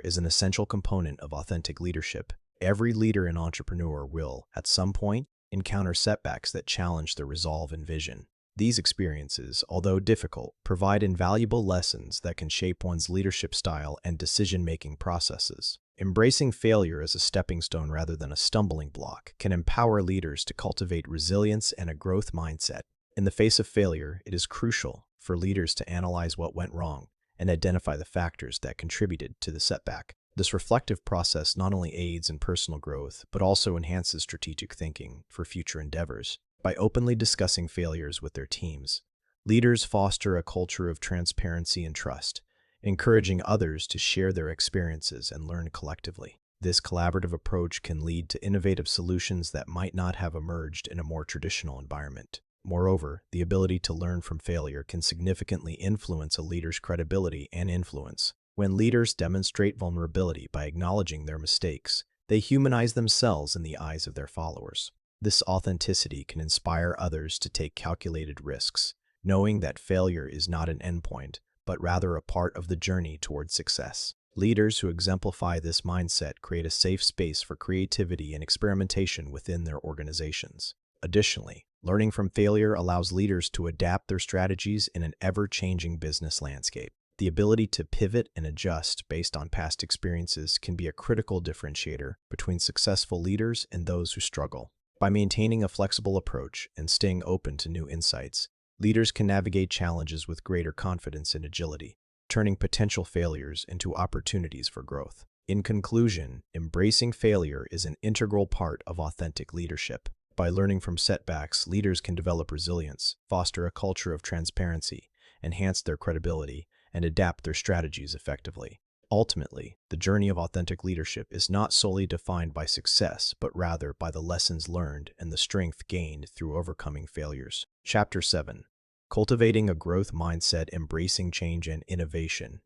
is an essential component of authentic leadership. Every leader and entrepreneur will, at some point, encounter setbacks that challenge their resolve and vision. These experiences, although difficult, provide invaluable lessons that can shape one's leadership style and decision-making processes. Embracing failure as a stepping stone rather than a stumbling block can empower leaders to cultivate resilience and a growth mindset. In the face of failure, it is crucial for leaders to analyze what went wrong and identify the factors that contributed to the setback. This reflective process not only aids in personal growth, but also enhances strategic thinking for future endeavors. By openly discussing failures with their teams, leaders foster a culture of transparency and trust, encouraging others to share their experiences and learn collectively. This collaborative approach can lead to innovative solutions that might not have emerged in a more traditional environment. Moreover, the ability to learn from failure can significantly influence a leader's credibility and influence. When leaders demonstrate vulnerability by acknowledging their mistakes, they humanize themselves in the eyes of their followers. This authenticity can inspire others to take calculated risks, knowing that failure is not an endpoint, but rather a part of the journey toward success. Leaders who exemplify this mindset create a safe space for creativity and experimentation within their organizations. Additionally, learning from failure allows leaders to adapt their strategies in an ever-changing business landscape. The ability to pivot and adjust based on past experiences can be a critical differentiator between successful leaders and those who struggle. By maintaining a flexible approach and staying open to new insights, leaders can navigate challenges with greater confidence and agility, turning potential failures into opportunities for growth. In conclusion, embracing failure is an integral part of authentic leadership. By learning from setbacks, leaders can develop resilience, foster a culture of transparency, enhance their credibility, and adapt their strategies effectively. Ultimately, the journey of authentic leadership is not solely defined by success, but rather by the lessons learned and the strength gained through overcoming failures. Chapter 7. Cultivating a growth mindset, embracing change and innovation.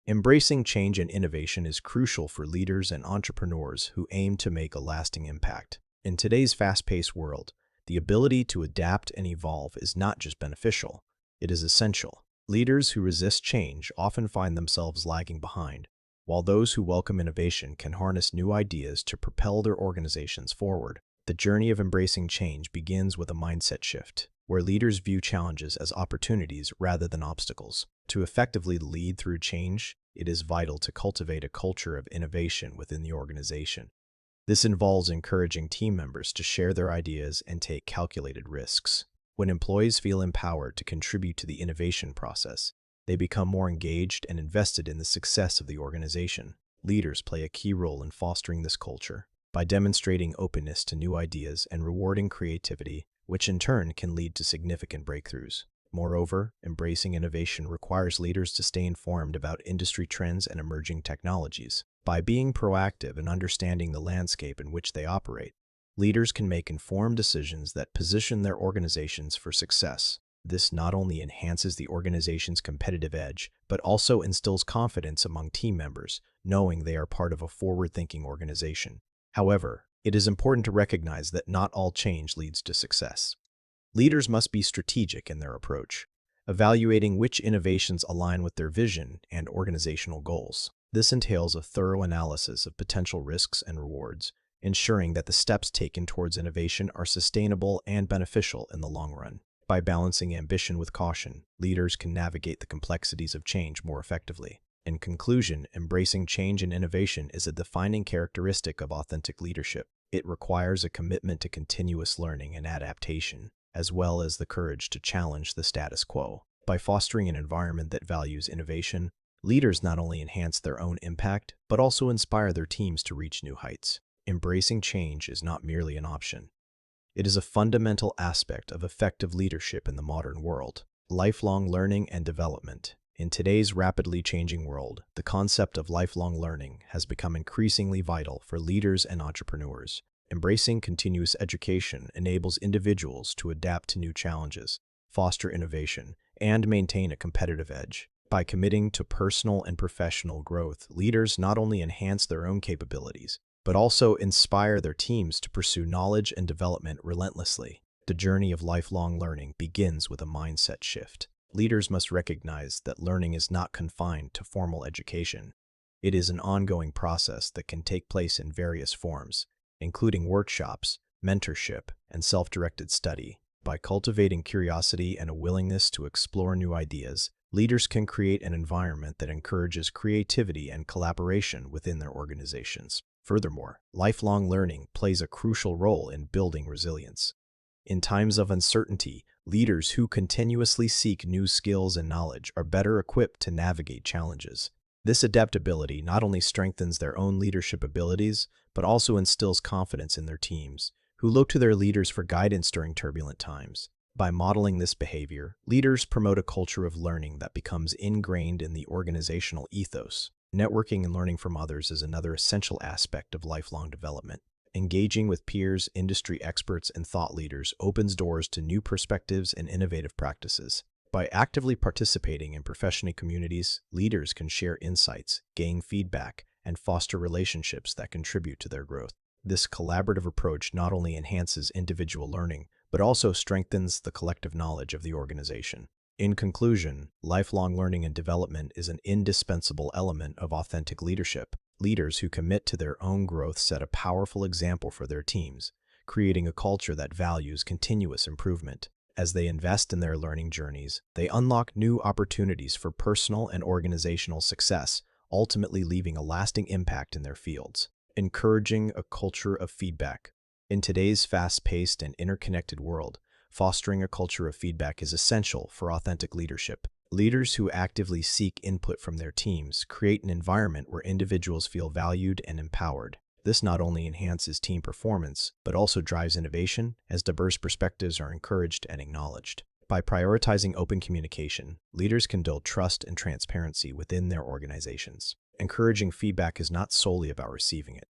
Embracing change and innovation is crucial for leaders and entrepreneurs who aim to make a lasting impact. In today's fast-paced world, the ability to adapt and evolve is not just beneficial, it is essential. Leaders who resist change often find themselves lagging behind, while those who welcome innovation can harness new ideas to propel their organizations forward. The journey of embracing change begins with a mindset shift, where leaders view challenges as opportunities rather than obstacles. To effectively lead through change, it is vital to cultivate a culture of innovation within the organization. This involves encouraging team members to share their ideas and take calculated risks. When employees feel empowered to contribute to the innovation process, they become more engaged and invested in the success of the organization. Leaders play a key role in fostering this culture by demonstrating openness to new ideas and rewarding creativity, which in turn can lead to significant breakthroughs. Moreover, embracing innovation requires leaders to stay informed about industry trends and emerging technologies. By being proactive and understanding the landscape in which they operate, leaders can make informed decisions that position their organizations for success. This not only enhances the organization's competitive edge, but also instills confidence among team members, knowing they are part of a forward-thinking organization. However, it is important to recognize that not all change leads to success. Leaders must be strategic in their approach, evaluating which innovations align with their vision and organizational goals. This entails a thorough analysis of potential risks and rewards, ensuring that the steps taken towards innovation are sustainable and beneficial in the long run. By balancing ambition with caution, leaders can navigate the complexities of change more effectively. In conclusion, embracing change and innovation is a defining characteristic of authentic leadership. It requires a commitment to continuous learning and adaptation, as well as the courage to challenge the status quo. By fostering an environment that values innovation, leaders not only enhance their own impact, but also inspire their teams to reach new heights. Embracing change is not merely an option. It is a fundamental aspect of effective leadership in the modern world. Lifelong learning and development. In today's rapidly changing world, the concept of lifelong learning has become increasingly vital for leaders and entrepreneurs. Embracing continuous education enables individuals to adapt to new challenges, foster innovation, and maintain a competitive edge. By committing to personal and professional growth, leaders not only enhance their own capabilities, but also inspire their teams to pursue knowledge and development relentlessly. The journey of lifelong learning begins with a mindset shift. Leaders must recognize that learning is not confined to formal education. It is an ongoing process that can take place in various forms, including workshops, mentorship, and self-directed study. By cultivating curiosity and a willingness to explore new ideas, leaders can create an environment that encourages creativity and collaboration within their organizations. Furthermore, lifelong learning plays a crucial role in building resilience. In times of uncertainty, leaders who continuously seek new skills and knowledge are better equipped to navigate challenges. This adaptability not only strengthens their own leadership abilities, but also instills confidence in their teams, who look to their leaders for guidance during turbulent times. By modeling this behavior, leaders promote a culture of learning that becomes ingrained in the organizational ethos. Networking and learning from others is another essential aspect of lifelong development. Engaging with peers, industry experts, and thought leaders opens doors to new perspectives and innovative practices. By actively participating in professional communities, leaders can share insights, gain feedback, and foster relationships that contribute to their growth. This collaborative approach not only enhances individual learning, but also strengthens the collective knowledge of the organization. In conclusion, lifelong learning and development is an indispensable element of authentic leadership. Leaders who commit to their own growth set a powerful example for their teams, creating a culture that values continuous improvement. As they invest in their learning journeys, they unlock new opportunities for personal and organizational success, ultimately leaving a lasting impact in their fields. Encouraging a culture of feedback. In today's fast-paced and interconnected world, fostering a culture of feedback is essential for authentic leadership. Leaders who actively seek input from their teams create an environment where individuals feel valued and empowered. This not only enhances team performance, but also drives innovation as diverse perspectives are encouraged and acknowledged. By prioritizing open communication, leaders can build trust and transparency within their organizations. Encouraging feedback is not solely about receiving it.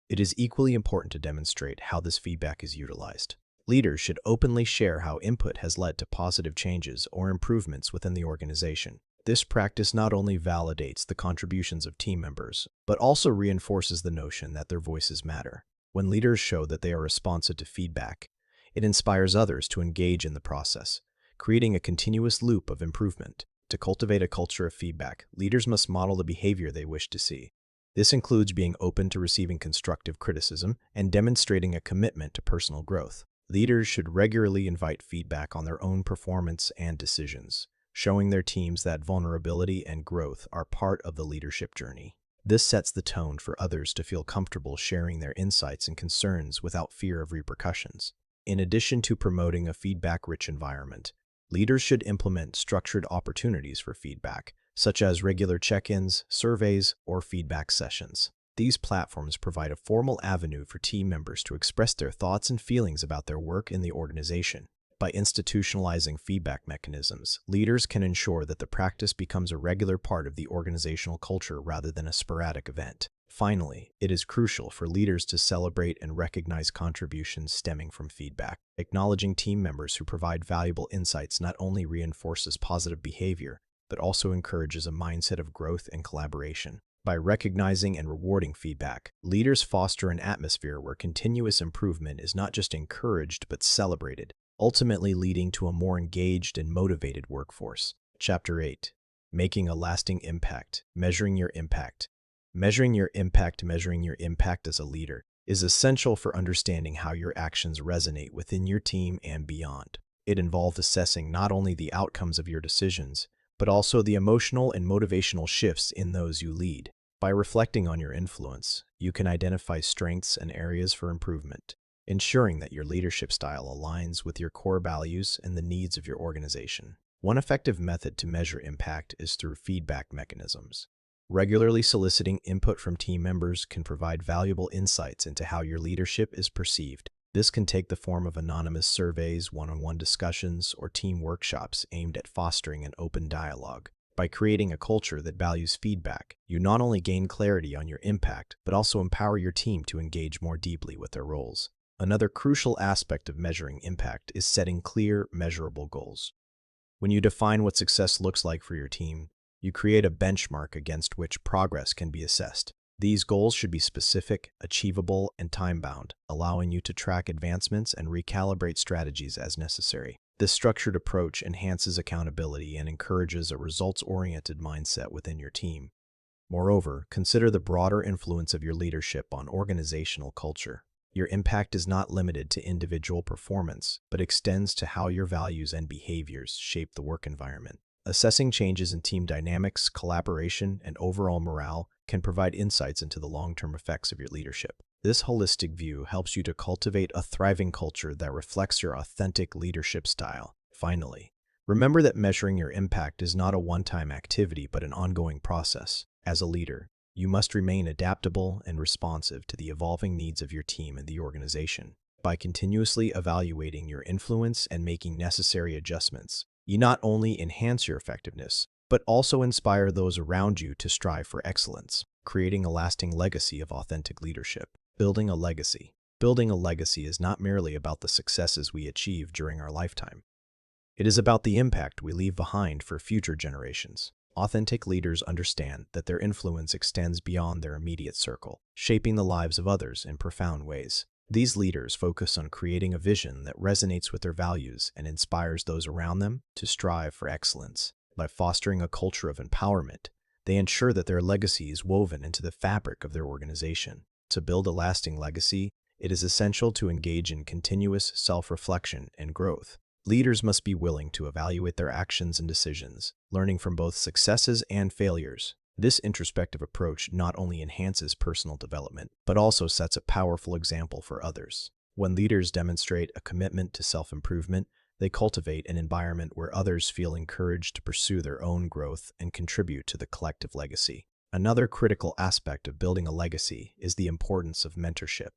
It is equally important to demonstrate how this feedback is utilized. Leaders should openly share how input has led to positive changes or improvements within the organization. This practice not only validates the contributions of team members, but also reinforces the notion that their voices matter. When leaders show that they are responsive to feedback, it inspires others to engage in the process, creating a continuous loop of improvement. To cultivate a culture of feedback, leaders must model the behavior they wish to see. This includes being open to receiving constructive criticism and demonstrating a commitment to personal growth. Leaders should regularly invite feedback on their own performance and decisions, showing their teams that vulnerability and growth are part of the leadership journey. This sets the tone for others to feel comfortable sharing their insights and concerns without fear of repercussions. In addition to promoting a feedback-rich environment, leaders should implement structured opportunities for feedback, such as regular check-ins, surveys, or feedback sessions. These platforms provide a formal avenue for team members to express their thoughts and feelings about their work in the organization. By institutionalizing feedback mechanisms, leaders can ensure that the practice becomes a regular part of the organizational culture rather than a sporadic event. Finally, it is crucial for leaders to celebrate and recognize contributions stemming from feedback. Acknowledging team members who provide valuable insights not only reinforces positive behavior, but also encourages a mindset of growth and collaboration. By recognizing and rewarding feedback, leaders foster an atmosphere where continuous improvement is not just encouraged but celebrated, ultimately leading to a more engaged and motivated workforce. Chapter 8. Making a lasting impact. Measuring your impact. Measuring your impact as a leader is essential for understanding how your actions resonate within your team and beyond. It involves assessing not only the outcomes of your decisions, but also the emotional and motivational shifts in those you lead. By reflecting on your influence, you can identify strengths and areas for improvement, ensuring that your leadership style aligns with your core values and the needs of your organization. One effective method to measure impact is through feedback mechanisms. Regularly soliciting input from team members can provide valuable insights into how your leadership is perceived. This can take the form of anonymous surveys, one-on-one discussions, or team workshops aimed at fostering an open dialogue. By creating a culture that values feedback, you not only gain clarity on your impact, but also empower your team to engage more deeply with their roles. Another crucial aspect of measuring impact is setting clear, measurable goals. When you define what success looks like for your team, you create a benchmark against which progress can be assessed. These goals should be specific, achievable, and time-bound, allowing you to track advancements and recalibrate strategies as necessary. This structured approach enhances accountability and encourages a results-oriented mindset within your team. Moreover, consider the broader influence of your leadership on organizational culture. Your impact is not limited to individual performance, but extends to how your values and behaviors shape the work environment. Assessing changes in team dynamics, collaboration, and overall morale can provide insights into the long-term effects of your leadership. This holistic view helps you to cultivate a thriving culture that reflects your authentic leadership style. Finally, remember that measuring your impact is not a one-time activity but an ongoing process. As a leader, you must remain adaptable and responsive to the evolving needs of your team and the organization. By continuously evaluating your influence and making necessary adjustments, you not only enhance your effectiveness, but also inspire those around you to strive for excellence, creating a lasting legacy of authentic leadership. Building a legacy. Building a legacy is not merely about the successes we achieve during our lifetime. It is about the impact we leave behind for future generations. Authentic leaders understand that their influence extends beyond their immediate circle, shaping the lives of others in profound ways. These leaders focus on creating a vision that resonates with their values and inspires those around them to strive for excellence. By fostering a culture of empowerment, they ensure that their legacy is woven into the fabric of their organization. To build a lasting legacy, it is essential to engage in continuous self-reflection and growth. Leaders must be willing to evaluate their actions and decisions, learning from both successes and failures. This introspective approach not only enhances personal development, but also sets a powerful example for others. When leaders demonstrate a commitment to self-improvement, they cultivate an environment where others feel encouraged to pursue their own growth and contribute to the collective legacy. Another critical aspect of building a legacy is the importance of mentorship.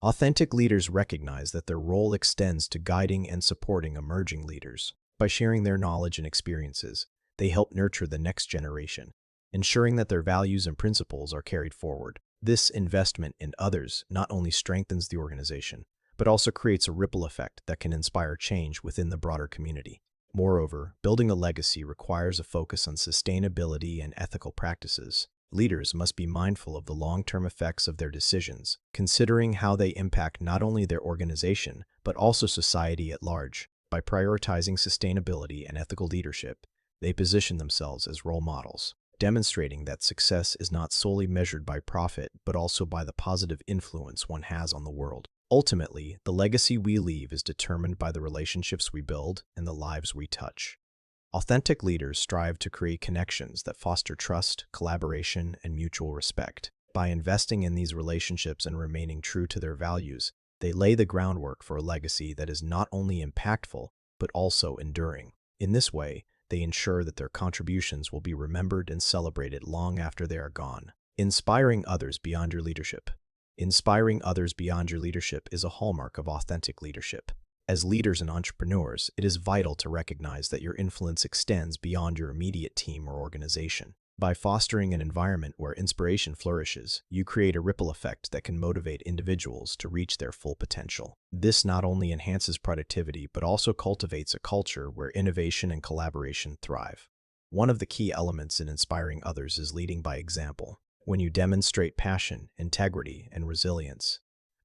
Authentic leaders recognize that their role extends to guiding and supporting emerging leaders. By sharing their knowledge and experiences, they help nurture the next generation, ensuring that their values and principles are carried forward. This investment in others not only strengthens the organization, but also creates a ripple effect that can inspire change within the broader community. Moreover, building a legacy requires a focus on sustainability and ethical practices. Leaders must be mindful of the long-term effects of their decisions, considering how they impact not only their organization, but also society at large. By prioritizing sustainability and ethical leadership, they position themselves as role models, demonstrating that success is not solely measured by profit, but also by the positive influence one has on the world. Ultimately, the legacy we leave is determined by the relationships we build and the lives we touch. Authentic leaders strive to create connections that foster trust, collaboration, and mutual respect. By investing in these relationships and remaining true to their values, they lay the groundwork for a legacy that is not only impactful, but also enduring. In this way, they ensure that their contributions will be remembered and celebrated long after they are gone. Inspiring others beyond your leadership. Inspiring others beyond your leadership is a hallmark of authentic leadership. As leaders and entrepreneurs, it is vital to recognize that your influence extends beyond your immediate team or organization. By fostering an environment where inspiration flourishes, you create a ripple effect that can motivate individuals to reach their full potential. This not only enhances productivity, but also cultivates a culture where innovation and collaboration thrive. One of the key elements in inspiring others is leading by example. When you demonstrate passion, integrity, and resilience,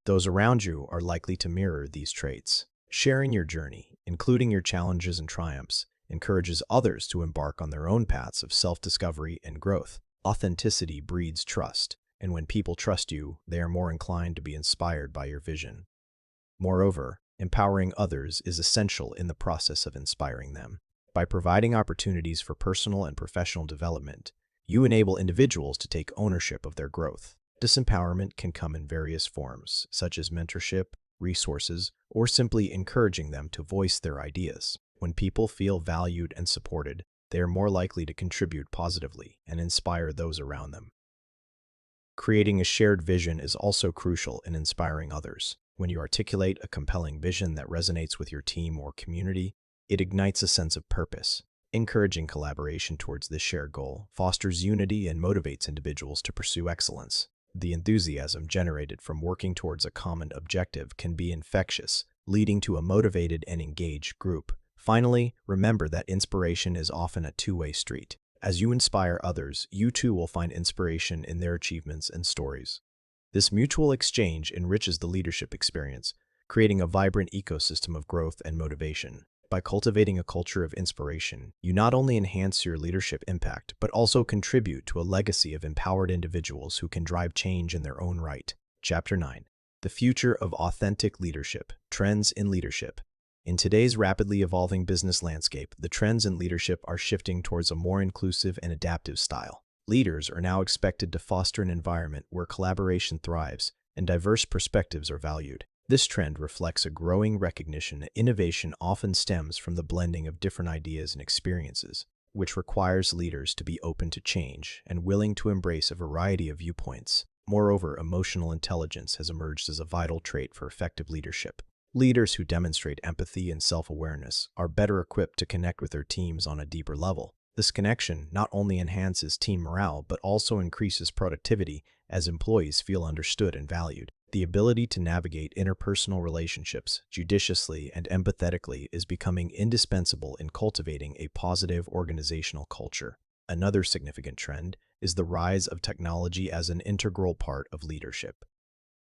those around you are likely to mirror these traits. Sharing your journey, including your challenges and triumphs, encourages others to embark on their own paths of self-discovery and growth. Authenticity breeds trust, and when people trust you, they are more inclined to be inspired by your vision. Moreover, empowering others is essential in the process of inspiring them. By providing opportunities for personal and professional development, you enable individuals to take ownership of their growth. This empowerment can come in various forms, such as mentorship, resources, or simply encouraging them to voice their ideas. When people feel valued and supported, they are more likely to contribute positively and inspire those around them. Creating a shared vision is also crucial in inspiring others. When you articulate a compelling vision that resonates with your team or community, it ignites a sense of purpose. Encouraging collaboration towards this shared goal fosters unity and motivates individuals to pursue excellence. The enthusiasm generated from working towards a common objective can be infectious, leading to a motivated and engaged group. Finally, remember that inspiration is often a two-way street. As you inspire others, you too will find inspiration in their achievements and stories. This mutual exchange enriches the leadership experience, creating a vibrant ecosystem of growth and motivation. By cultivating a culture of inspiration, you not only enhance your leadership impact, but also contribute to a legacy of empowered individuals who can drive change in their own right. Chapter 9. The Future of Authentic Leadership. Trends in Leadership. In today's rapidly evolving business landscape, the trends in leadership are shifting towards a more inclusive and adaptive style. Leaders are now expected to foster an environment where collaboration thrives and diverse perspectives are valued. This trend reflects a growing recognition that innovation often stems from the blending of different ideas and experiences, which requires leaders to be open to change and willing to embrace a variety of viewpoints. Moreover, emotional intelligence has emerged as a vital trait for effective leadership. Leaders who demonstrate empathy and self-awareness are better equipped to connect with their teams on a deeper level. This connection not only enhances team morale, but also increases productivity as employees feel understood and valued. The ability to navigate interpersonal relationships judiciously and empathetically is becoming indispensable in cultivating a positive organizational culture. Another significant trend is the rise of technology as an integral part of leadership.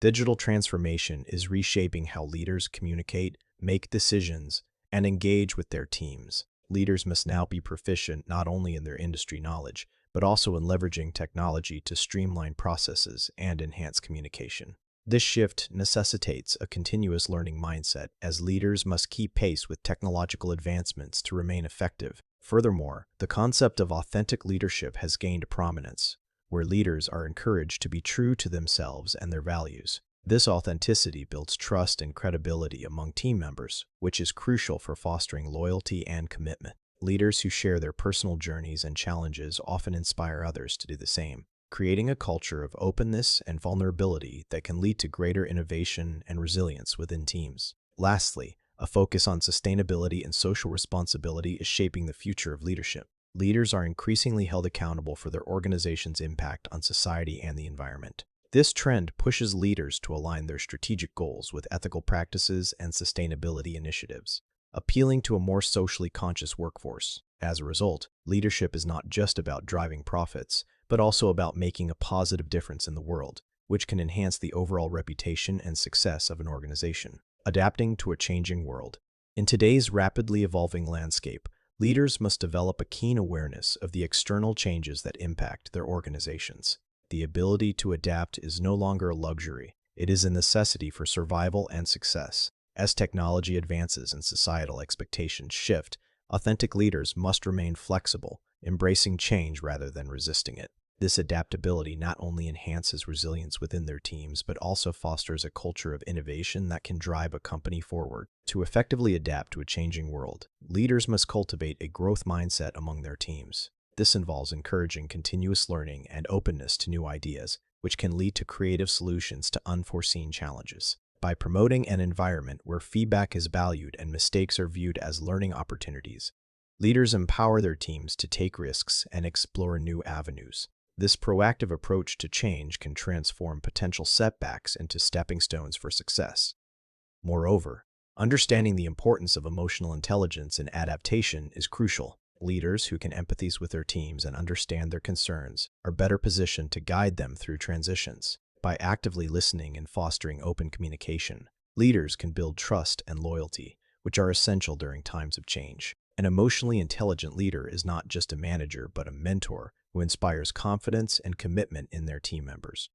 Digital transformation is reshaping how leaders communicate, make decisions, and engage with their teams. Leaders must now be proficient not only in their industry knowledge, but also in leveraging technology to streamline processes and enhance communication. This shift necessitates a continuous learning mindset, as leaders must keep pace with technological advancements to remain effective. Furthermore, the concept of authentic leadership has gained prominence, where leaders are encouraged to be true to themselves and their values. This authenticity builds trust and credibility among team members, which is crucial for fostering loyalty and commitment. Leaders who share their personal journeys and challenges often inspire others to do the same, creating a culture of openness and vulnerability that can lead to greater innovation and resilience within teams. Lastly, a focus on sustainability and social responsibility is shaping the future of leadership. Leaders are increasingly held accountable for their organization's impact on society and the environment. This trend pushes leaders to align their strategic goals with ethical practices and sustainability initiatives, appealing to a more socially conscious workforce. As a result, leadership is not just about driving profits, but also about making a positive difference in the world, which can enhance the overall reputation and success of an organization. Adapting to a changing world. In today's rapidly evolving landscape, leaders must develop a keen awareness of the external changes that impact their organizations. The ability to adapt is no longer a luxury. It is a necessity for survival and success. As technology advances and societal expectations shift, authentic leaders must remain flexible, embracing change rather than resisting it. This adaptability not only enhances resilience within their teams, but also fosters a culture of innovation that can drive a company forward. To effectively adapt to a changing world, leaders must cultivate a growth mindset among their teams. This involves encouraging continuous learning and openness to new ideas, which can lead to creative solutions to unforeseen challenges. By promoting an environment where feedback is valued and mistakes are viewed as learning opportunities, leaders empower their teams to take risks and explore new avenues. This proactive approach to change can transform potential setbacks into stepping stones for success. Moreover, understanding the importance of emotional intelligence in adaptation is crucial. Leaders who can empathize with their teams and understand their concerns are better positioned to guide them through transitions. By actively listening and fostering open communication, leaders can build trust and loyalty, which are essential during times of change. An emotionally intelligent leader is not just a manager, but a mentor who inspires confidence and commitment in their team members.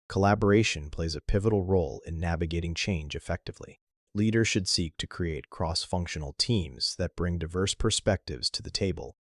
Collaboration plays a pivotal role in navigating change effectively. Leaders should seek to create cross-functional teams that bring diverse perspectives to the table.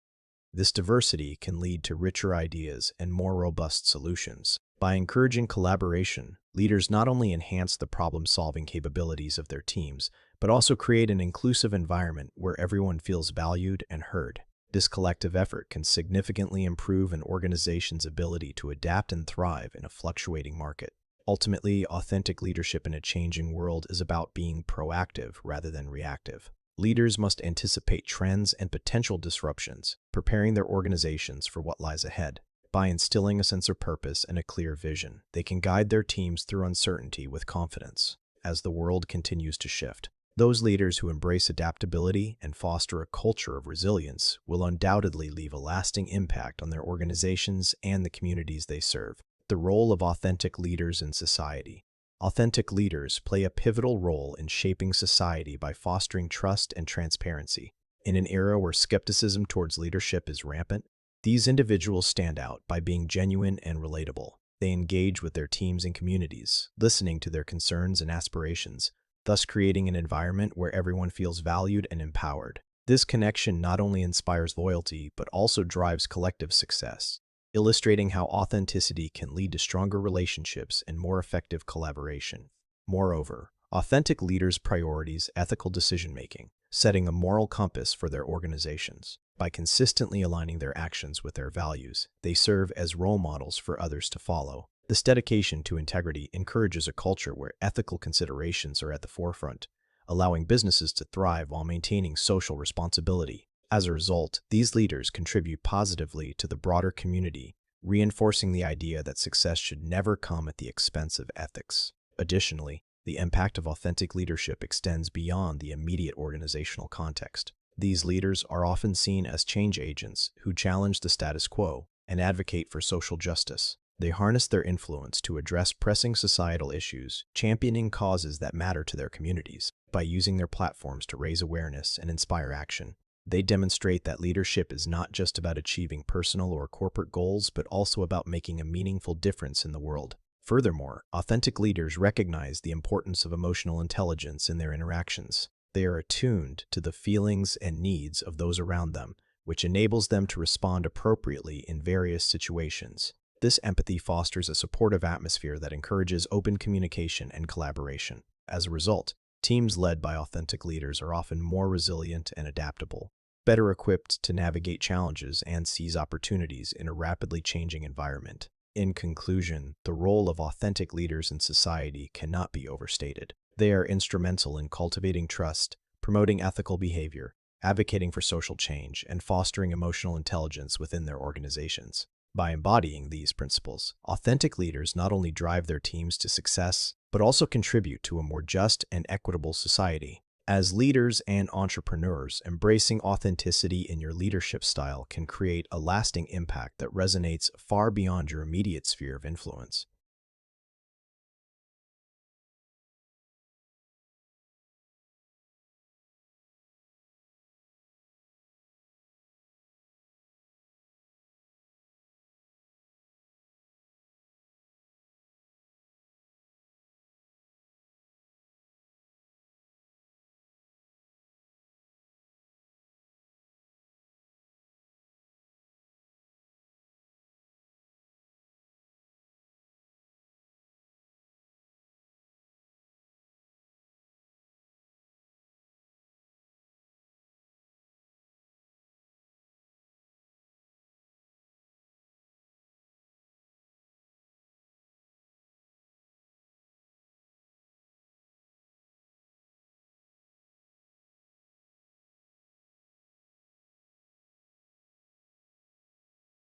This diversity can lead to richer ideas and more robust solutions. By encouraging collaboration, leaders not only enhance the problem-solving capabilities of their teams, but also create an inclusive environment where everyone feels valued and heard. This collective effort can significantly improve an organization's ability to adapt and thrive in a fluctuating market. Ultimately, authentic leadership in a changing world is about being proactive rather than reactive. Leaders must anticipate trends and potential disruptions, preparing their organizations for what lies ahead. By instilling a sense of purpose and a clear vision, they can guide their teams through uncertainty with confidence. As the world continues to shift, those leaders who embrace adaptability and foster a culture of resilience will undoubtedly leave a lasting impact on their organizations and the communities they serve. The role of authentic leaders in society. Authentic leaders play a pivotal role in shaping society by fostering trust and transparency. In an era where skepticism towards leadership is rampant, these individuals stand out by being genuine and relatable. They engage with their teams and communities, listening to their concerns and aspirations, thus creating an environment where everyone feels valued and empowered. This connection not only inspires loyalty, but also drives collective success, illustrating how authenticity can lead to stronger relationships and more effective collaboration. Moreover, authentic leaders prioritize ethical decision-making, setting a moral compass for their organizations. By consistently aligning their actions with their values, they serve as role models for others to follow. This dedication to integrity encourages a culture where ethical considerations are at the forefront, allowing businesses to thrive while maintaining social responsibility. As a result, these leaders contribute positively to the broader community, reinforcing the idea that success should never come at the expense of ethics. Additionally, the impact of authentic leadership extends beyond the immediate organizational context. These leaders are often seen as change agents who challenge the status quo and advocate for social justice. They harness their influence to address pressing societal issues, championing causes that matter to their communities. By using their platforms to raise awareness and inspire action, they demonstrate that leadership is not just about achieving personal or corporate goals, but also about making a meaningful difference in the world. Furthermore, authentic leaders recognize the importance of emotional intelligence in their interactions. They are attuned to the feelings and needs of those around them, which enables them to respond appropriately in various situations. This empathy fosters a supportive atmosphere that encourages open communication and collaboration. As a result, teams led by authentic leaders are often more resilient and adaptable, better equipped to navigate challenges and seize opportunities in a rapidly changing environment. In conclusion, the role of authentic leaders in society cannot be overstated. They are instrumental in cultivating trust, promoting ethical behavior, advocating for social change, and fostering emotional intelligence within their organizations. By embodying these principles, authentic leaders not only drive their teams to success, but also contribute to a more just and equitable society. As leaders and entrepreneurs, embracing authenticity in your leadership style can create a lasting impact that resonates far beyond your immediate sphere of influence.